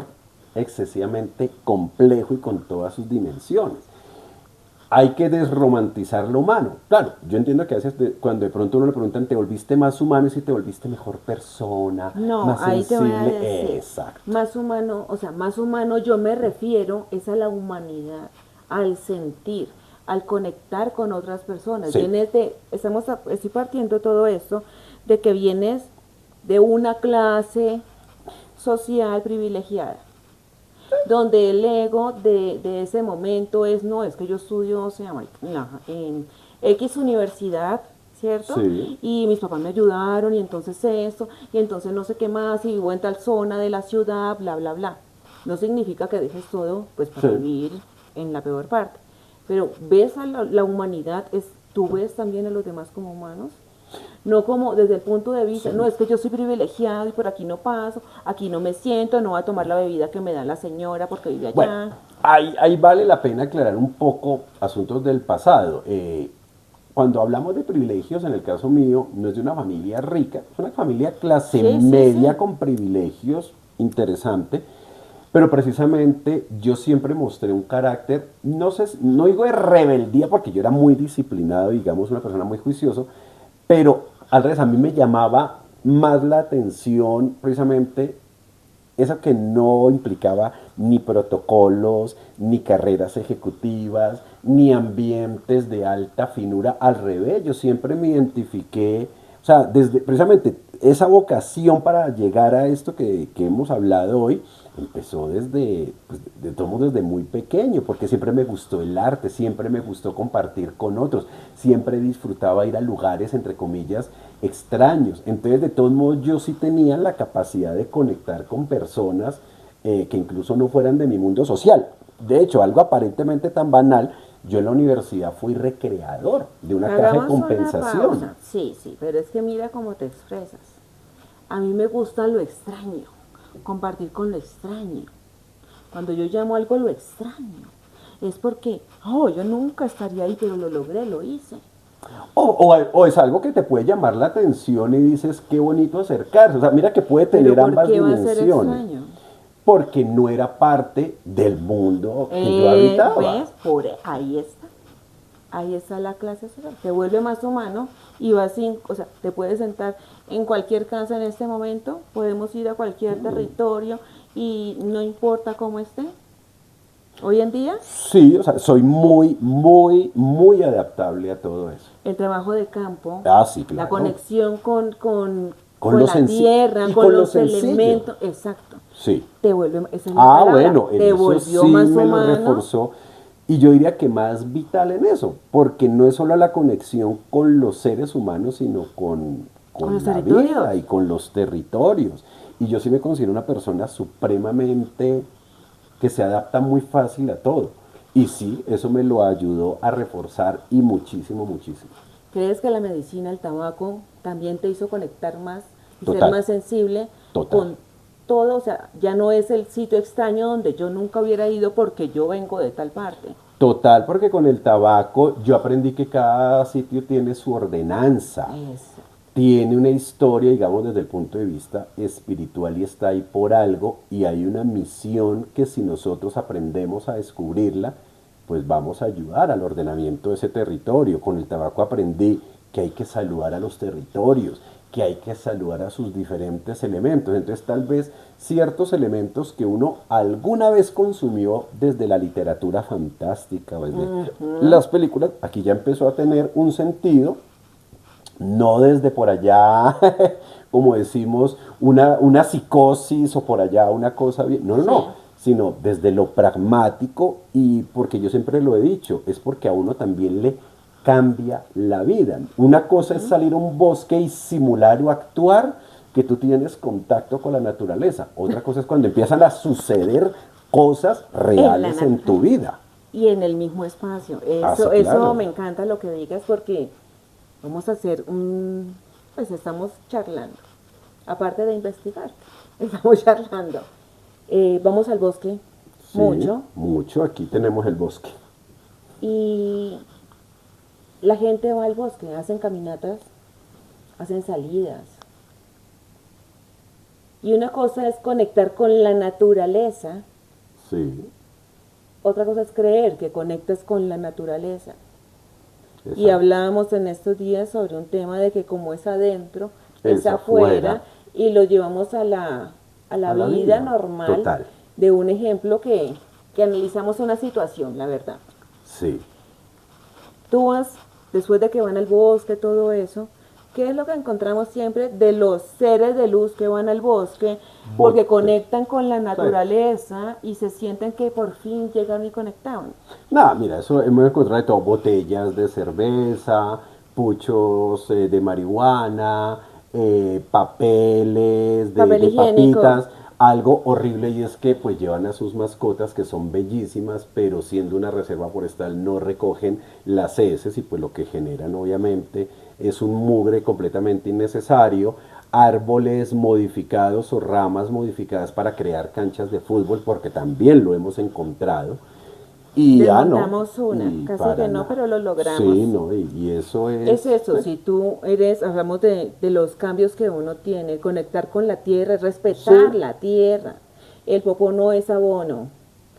excesivamente complejo y con todas sus dimensiones. Hay que desromantizar lo humano. Claro, yo entiendo que a veces cuando de pronto uno le preguntan, ¿te volviste más humano? Y si te volviste mejor persona, No, más ahí te voy a sensible. decir, Exacto. más humano, o sea, más humano yo me refiero es a la humanidad, al sentir, al conectar con otras personas. Sí. Estoy partiendo todo esto de que vienes de una clase social privilegiada, donde el ego de ese momento es, no, es que yo estudio, se llama, en X universidad, ¿cierto? Sí. Y mis papás me ayudaron y entonces esto, y entonces no sé qué más, y vivo en tal zona de la ciudad, bla, bla, bla. No significa que dejes todo, pues, para Sí. vivir en la peor parte. Pero ves a la humanidad, tú ves también a los demás como humanos. No como desde el punto de vista, Sí. no, es que yo soy privilegiado y por aquí no paso, aquí no me siento, no voy a tomar la bebida que me da la señora porque vive allá. Bueno, ahí vale la pena aclarar un poco asuntos del pasado. Cuando hablamos de privilegios, en el caso mío, no es de una familia rica, es una familia clase Sí, sí, media sí. con privilegios, interesante, pero precisamente yo siempre mostré un carácter, no sé, no digo de rebeldía, porque yo era muy disciplinado, digamos, una persona muy juicioso, pero al revés, a mí me llamaba más la atención precisamente eso que no implicaba ni protocolos, ni carreras ejecutivas, ni ambientes de alta finura. Al revés, yo siempre me identifiqué, o sea, desde precisamente esa vocación para llegar a esto que hemos hablado hoy, empezó desde, pues, desde muy pequeño, porque siempre me gustó el arte, siempre me gustó compartir con otros, siempre disfrutaba ir a lugares, entre comillas, extraños. Entonces, de todos modos, yo sí tenía la capacidad de conectar con personas que incluso no fueran de mi mundo social. De hecho, algo aparentemente tan banal, yo en la universidad fui recreador de una caja de Hagamos una compensación. pausa. Sí, sí, pero es que mira cómo te expresas. A mí me gusta lo extraño. compartir con lo extraño. Cuando yo llamo algo lo extraño, es porque, oh, yo nunca estaría ahí, pero lo logré, lo hice. O es algo que te puede llamar la atención y dices, qué bonito acercarse. O sea, mira que puede tener ¿Pero por ambas qué va a ser dimensiones. extraño? Porque no era parte del mundo que yo habitaba. ¿Ves? Ahí está la clase social. Te vuelve más humano y o sea, te puedes sentar en cualquier casa en este momento, podemos ir a cualquier territorio y no importa cómo esté. Hoy en día, Sí, o sea, soy muy, muy, muy adaptable a todo eso. el trabajo de campo, Ah, sí, claro. la conexión con Con lo la senci- tierra, y con con lo los sencillo. elementos, exacto. Sí. Te vuelve, esa es la Ah, palabra, bueno, en te eso volvió sí más me lo humano. reforzó. Y yo diría que más vital en eso, porque no es solo la conexión con los seres humanos, sino con los la territorios. vida y con los territorios. Y yo sí me considero una persona supremamente que se adapta muy fácil a todo. Y sí, eso me lo ayudó a reforzar y muchísimo, muchísimo. ¿Crees que la medicina, el tabaco, también te hizo conectar más y ser Total. más sensible Total. con todo? O sea, ya no es el sitio extraño donde yo nunca hubiera ido porque yo vengo de tal parte. Total, porque con el tabaco yo aprendí que cada sitio tiene su ordenanza. Eso. Tiene una historia, digamos, desde el punto de vista espiritual y está ahí por algo y hay una misión que si nosotros aprendemos a descubrirla, pues vamos a ayudar al ordenamiento de ese territorio. Con el tabaco aprendí que hay que saludar a los territorios, que hay que saludar a sus diferentes elementos. Entonces tal vez ciertos elementos que uno alguna vez consumió desde la literatura fantástica o desde las películas, aquí ya empezó a tener un sentido. No desde por allá, como decimos, una psicosis o por allá una cosa bien. No, no, no. Sino desde lo pragmático y porque yo siempre lo he dicho, es porque a uno también le cambia la vida. Una cosa es salir a un bosque y simular o actuar que tú tienes contacto con la naturaleza. Otra cosa es cuando empiezan a suceder cosas reales en tu vida. Y en el mismo espacio. Eso, Sí, eso claro. me encanta lo que digas porque vamos a hacer pues estamos charlando. Aparte de investigar, estamos charlando. Vamos al bosque Sí, mucho mucho. Aquí tenemos el bosque. y la gente va al bosque, hacen caminatas, hacen salidas. Y una cosa es conectar con la naturaleza, Sí. otra cosa es creer que conectas con la naturaleza. Y Exacto. hablábamos en estos días sobre un tema de que como es adentro, es Es afuera, afuera. y lo llevamos a la la vida vida, normal total. de un ejemplo que analizamos una situación, la verdad. Sí. Tú vas, después de que van al bosque, todo eso, ¿qué es lo que encontramos siempre de los seres de luz que van al bosque? Porque Bote. conectan con la naturaleza y se sienten que por fin llegaron y conectaron. Nada, mira, eso hemos encontrado de todo, botellas de cerveza, puchos de marihuana, papeles Papel de higiénico. papitas. Algo horrible y es que pues llevan a sus mascotas que son bellísimas, pero siendo una reserva forestal no recogen las heces y pues lo que generan obviamente es un mugre completamente innecesario, árboles modificados o ramas modificadas para crear canchas de fútbol porque también lo hemos encontrado. Y ya no. Desmontamos una, y casi para que no, nada. pero lo logramos. Sí, no, y eso Es eso, pues, si tú hablamos de los cambios que uno tiene, conectar con la tierra, respetar Sí. la tierra. El popó no es abono,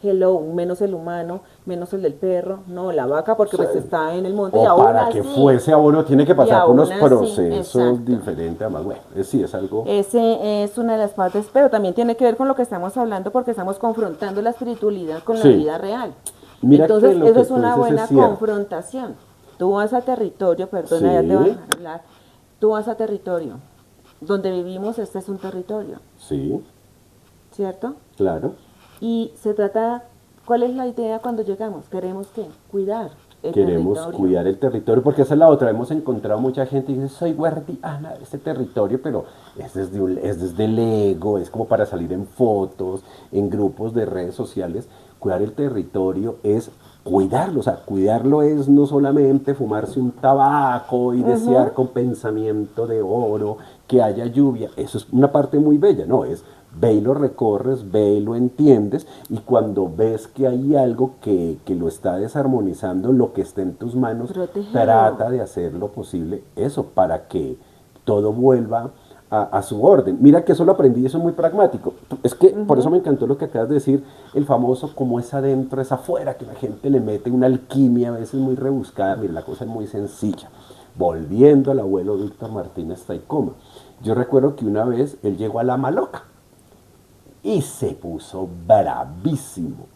hello, menos el humano, menos el del perro, no, la vaca porque pues Sí. está en el monte y O aún para que así, fuese abono tiene que pasar por aún unos así, procesos exacto. diferentes. Además, bueno, sí, es algo. Ese es una de las partes, pero también tiene que ver con lo que estamos hablando porque estamos confrontando la espiritualidad con Sí. la vida real. Mira Entonces, que lo eso que es tú una dices buena es cierto. confrontación. Tú vas a territorio, perdona, ya Sí. te voy a hablar. Tú vas a territorio. Donde vivimos, este es un territorio, Sí, ¿cierto? claro. Y se trata, ¿cuál es la idea cuando llegamos? Queremos ¿qué? Cuidar el Queremos territorio. cuidar el territorio, porque esa es la otra. Hemos encontrado mucha gente que dice, soy guardiana de este territorio, pero es desde el ego, es como para salir en fotos, en grupos de redes sociales. Cuidar el territorio es cuidarlo, o sea, cuidarlo es no solamente fumarse un tabaco y desear con pensamiento de oro que haya lluvia, eso es una parte muy bella, no, es ve y lo recorres, ve y lo entiendes, y cuando ves que hay algo que lo está desarmonizando, lo que esté en tus manos, Protégelo. trata de hacer lo posible, eso, para que todo vuelva a su orden. Mira que eso lo aprendí y eso es muy pragmático. Es que por eso me encantó lo que acabas de decir, el famoso como es adentro, es afuera, que la gente le mete una alquimia a veces muy rebuscada. Mira, la cosa es muy sencilla. Volviendo al abuelo Víctor Martínez Taicoma. Yo recuerdo que una vez él llegó a La Maloca y se puso bravísimo.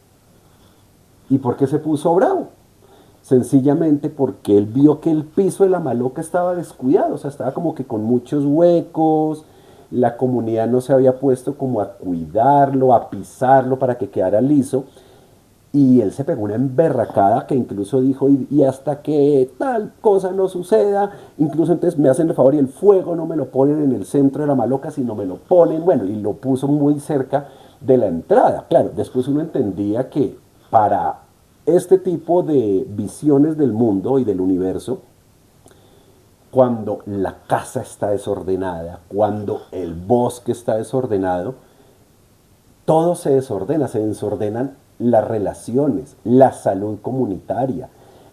¿Y por qué se puso bravo? Sencillamente porque él vio que el piso de La Maloca estaba descuidado, o sea, estaba como que con muchos huecos, la comunidad no se había puesto como a cuidarlo, a pisarlo para que quedara liso, y él se pegó una emberracada que incluso dijo, y hasta que tal cosa no suceda, incluso entonces me hacen el favor y el fuego no me lo ponen en el centro de La Maloca, sino me lo ponen, bueno, y lo puso muy cerca de la entrada. Claro, después uno entendía que para este tipo de visiones del mundo y del universo, cuando la casa está desordenada, cuando el bosque está desordenado, todo se desordena, se desordenan las relaciones, la salud comunitaria,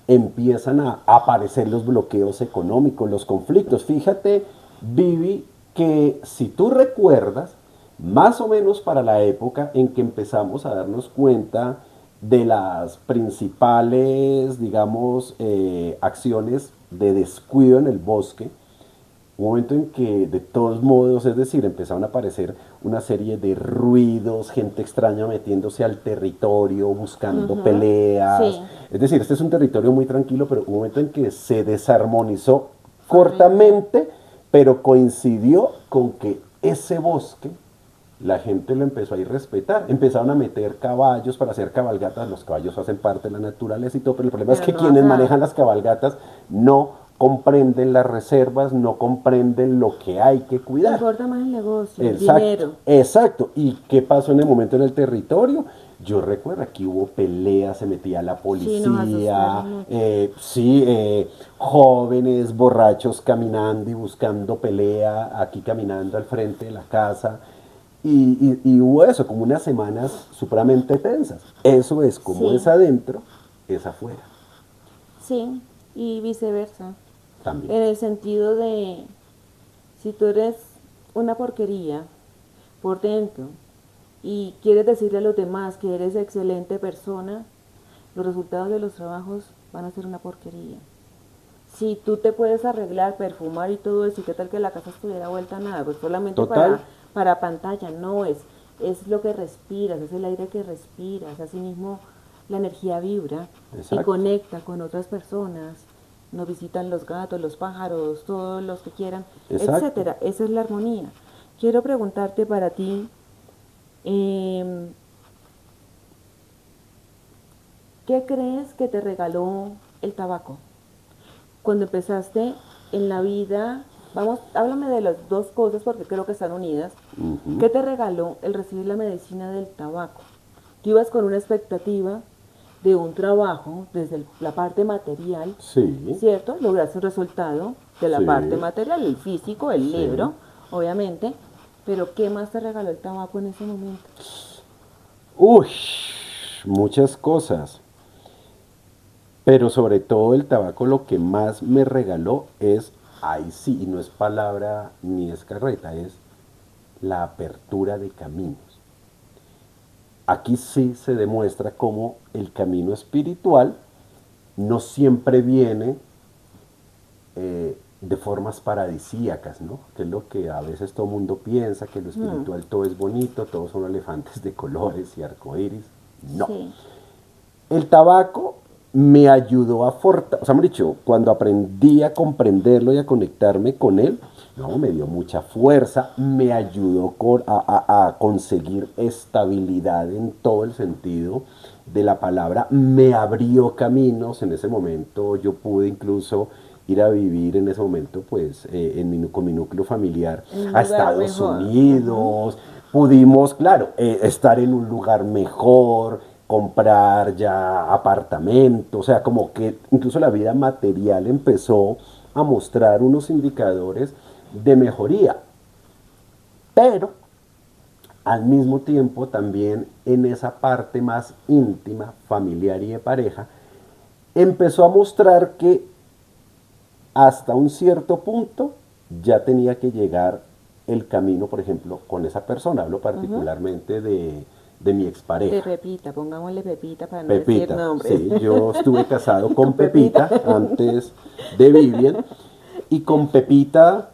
empiezan a aparecer los bloqueos económicos, los conflictos. Fíjate, Vivi, que si tú recuerdas, más o menos para la época en que empezamos a darnos cuenta de las principales, digamos, acciones de descuido en el bosque, un momento en que de todos modos, es decir, empezaron a aparecer una serie de ruidos, gente extraña metiéndose al territorio, buscando peleas. Sí. Es decir, este es un territorio muy tranquilo, pero un momento en que se desarmonizó cortamente, pero coincidió con que ese bosque la gente lo empezó a irrespetar. Empezaron a meter caballos para hacer cabalgatas. Los caballos hacen parte de la naturaleza y todo, pero el problema es que no quienes acá. manejan las cabalgatas no comprenden las reservas, no comprenden lo que hay que Me cuidar. importa más el negocio, el Exacto, dinero. exacto. ¿Y qué pasó en el momento en el territorio? Yo recuerdo, aquí hubo peleas, se metía la policía, asustaron mucho. jóvenes borrachos caminando y buscando pelea, aquí caminando al frente de la casa. Y hubo eso, como unas semanas supremamente tensas. Eso es, como Sí. es adentro, es afuera Sí, y viceversa. también. En el sentido de, si tú eres una porquería por dentro y quieres decirle a los demás que eres excelente persona, los resultados de los trabajos van a ser una porquería. Si tú te puedes arreglar, perfumar y todo eso, y qué tal que la casa estuviera vuelta a nada, pues solamente Total. para pantalla, no es lo que respiras, es el aire que respiras, así mismo la energía vibra y Exacto. conecta con otras personas, nos visitan los gatos, los pájaros, todos los que quieran, Exacto. etcétera. Esa es la armonía. Quiero preguntarte para ti, ¿qué crees que te regaló el tabaco? Cuando empezaste en la vida, vamos, háblame de las dos cosas porque creo que están unidas. ¿Qué te regaló el recibir la medicina del tabaco? Tú ibas con una expectativa de un trabajo desde la parte material, Sí. ¿cierto? Lograste un resultado de la Sí. parte material, el físico, el Sí. libro, obviamente, pero ¿qué más te regaló el tabaco en ese momento? Uy, muchas cosas. Pero sobre todo el tabaco lo que más me regaló es, ahí sí, y no es palabra ni es carreta, es la apertura de caminos. Aquí sí se demuestra cómo el camino espiritual no siempre viene de formas paradisíacas, ¿no? Que es lo que a veces todo el mundo piensa, que lo espiritual todo es bonito, todos son elefantes de colores y arcoíris. No. Sí. El tabaco me ayudó a fortalecer, o sea, me dicho, cuando aprendí a comprenderlo y a conectarme con él, no, me dio mucha fuerza, me ayudó a conseguir estabilidad en todo el sentido de la palabra, me abrió caminos. En ese momento yo pude incluso ir a vivir en ese momento, pues, con mi núcleo familiar En un a lugar Estados mejor. Unidos. Pudimos, claro, estar en un lugar mejor, comprar ya apartamentos, o sea, como que incluso la vida material empezó a mostrar unos indicadores de mejoría. Pero al mismo tiempo también en esa parte más íntima, familiar y de pareja, empezó a mostrar que hasta un cierto punto ya tenía que llegar el camino, por ejemplo, con esa persona. Hablo particularmente de mi De expareja. Pepita, pongámosle Pepita para no decir Pepita, nombres. sí, yo estuve casado con Con Pepita. Pepita antes de Vivian, y con Pepita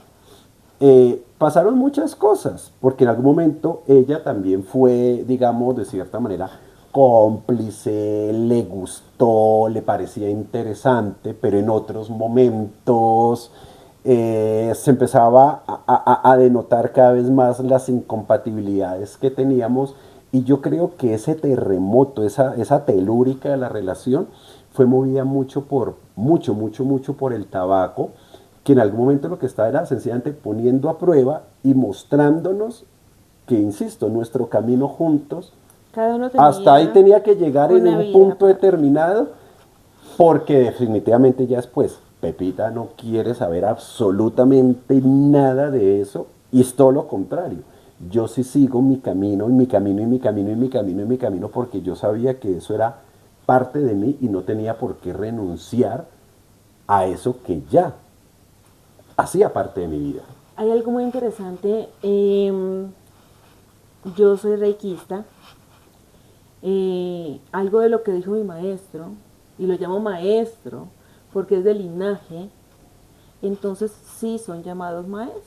pasaron muchas cosas, porque en algún momento ella también fue, digamos, de cierta manera cómplice, le gustó, le parecía interesante, pero en otros momentos se empezaba a denotar cada vez más las incompatibilidades que teníamos, y yo creo que ese terremoto, esa telúrica de la relación fue movida mucho por el tabaco, que en algún momento lo que estaba era sencillamente poniendo a prueba y mostrándonos que, insisto, nuestro camino juntos, Cada uno tenía hasta ahí tenía que llegar en una un vida punto para- determinado, porque definitivamente ya después Pepita no quiere saber absolutamente nada de eso, y es todo lo contrario. Yo sí sigo mi camino, y mi camino, y mi camino, y mi camino, y mi camino, porque yo sabía que eso era parte de mí y no tenía por qué renunciar a eso que ya hacía parte de mi vida. Hay algo muy interesante. Yo soy reikista. Algo de lo que dijo mi maestro, y lo llamo maestro porque es de linaje, entonces sí son llamados maestros.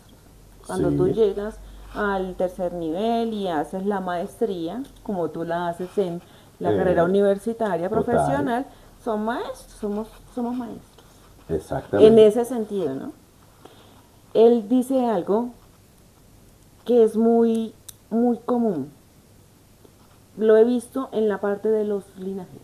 Cuando tú Sí. llegas al tercer nivel y haces la maestría, como tú la haces en la carrera universitaria total. profesional, son maestros, somos maestros. Exactamente. En ese sentido, ¿no? Él dice algo que es muy, muy común. Lo he visto en la parte de los linajes.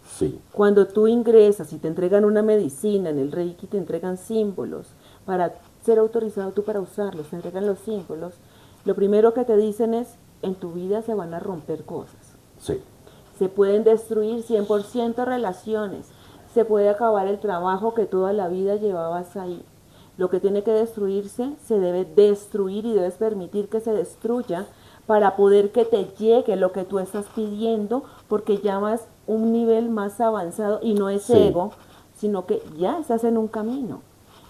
Sí. Cuando tú ingresas y te entregan una medicina, en el Reiki te entregan símbolos para ser autorizado tú para usarlos, te entregan los símbolos. Lo primero que te dicen es, en tu vida se van a romper cosas. Sí. Se pueden destruir 100% relaciones. Se puede acabar el trabajo que toda la vida llevabas ahí. Lo que tiene que destruirse se debe destruir, y debes permitir que se destruya para poder que te llegue lo que tú estás pidiendo, porque ya vas un nivel más avanzado y no es Sí. ego, sino que ya estás en un camino.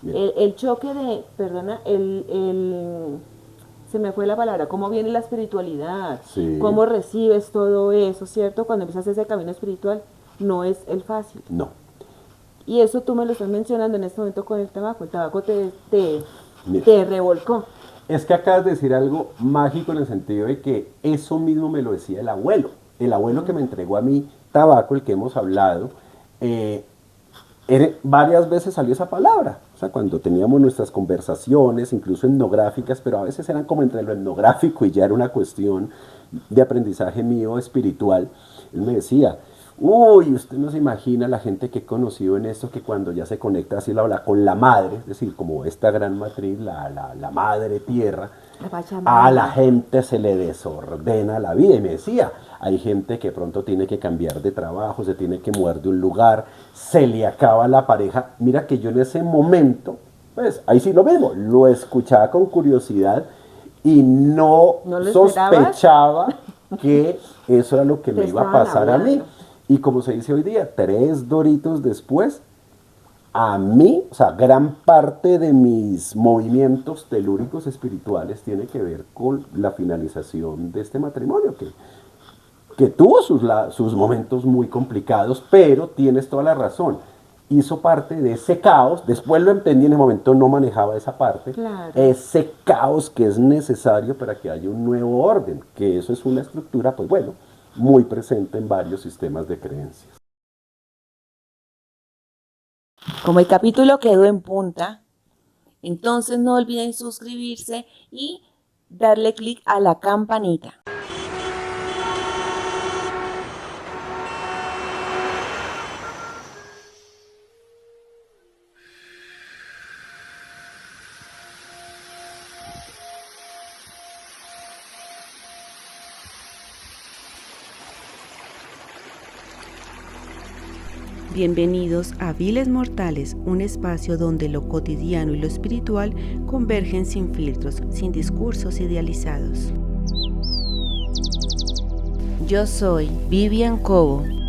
Bien. El choque de, perdona, se me fue la palabra, cómo viene la espiritualidad, Sí. cómo recibes todo eso, ¿cierto? Cuando empiezas ese camino espiritual, no es el fácil. No. Y eso tú me lo estás mencionando en este momento con el tabaco Mira. te revolcó. Es que acabas de decir algo mágico, en el sentido de que eso mismo me lo decía el abuelo. El abuelo que me entregó a mí tabaco, el que hemos hablado, varias veces salió esa palabra. O sea, cuando teníamos nuestras conversaciones, incluso etnográficas, pero a veces eran como entre lo etnográfico y ya era una cuestión de aprendizaje mío espiritual. Él me decía, uy, usted no se imagina la gente que he conocido en esto, que cuando ya se conecta así con la madre, es decir, como esta gran matriz, la madre tierra, La Pachamama. a la gente se le desordena la vida. Y me decía, hay gente que pronto tiene que cambiar de trabajo, se tiene que mover de un lugar, se le acaba la pareja. Mira que yo en ese momento, pues ahí sí lo mismo, lo escuchaba con curiosidad y no ¿No lo sospechaba que eso era lo que Te me iba a estaban pasar a mí. hablando. Y como se dice hoy día, 3 doritos después, a mí, o sea, gran parte de mis movimientos telúricos espirituales tiene que ver con la finalización de este matrimonio, que tuvo sus momentos muy complicados, pero tienes toda la razón. Hizo parte de ese caos, después lo entendí, en ese momento no manejaba esa parte, Claro. ese caos que es necesario para que haya un nuevo orden, que eso es una estructura, pues bueno, muy presente en varios sistemas de creencias. Como el capítulo quedó en punta, entonces no olviden suscribirse y darle clic a la campanita. Bienvenidos a Viles Mortales, un espacio donde lo cotidiano y lo espiritual convergen sin filtros, sin discursos idealizados. Yo soy Vivian Cobo.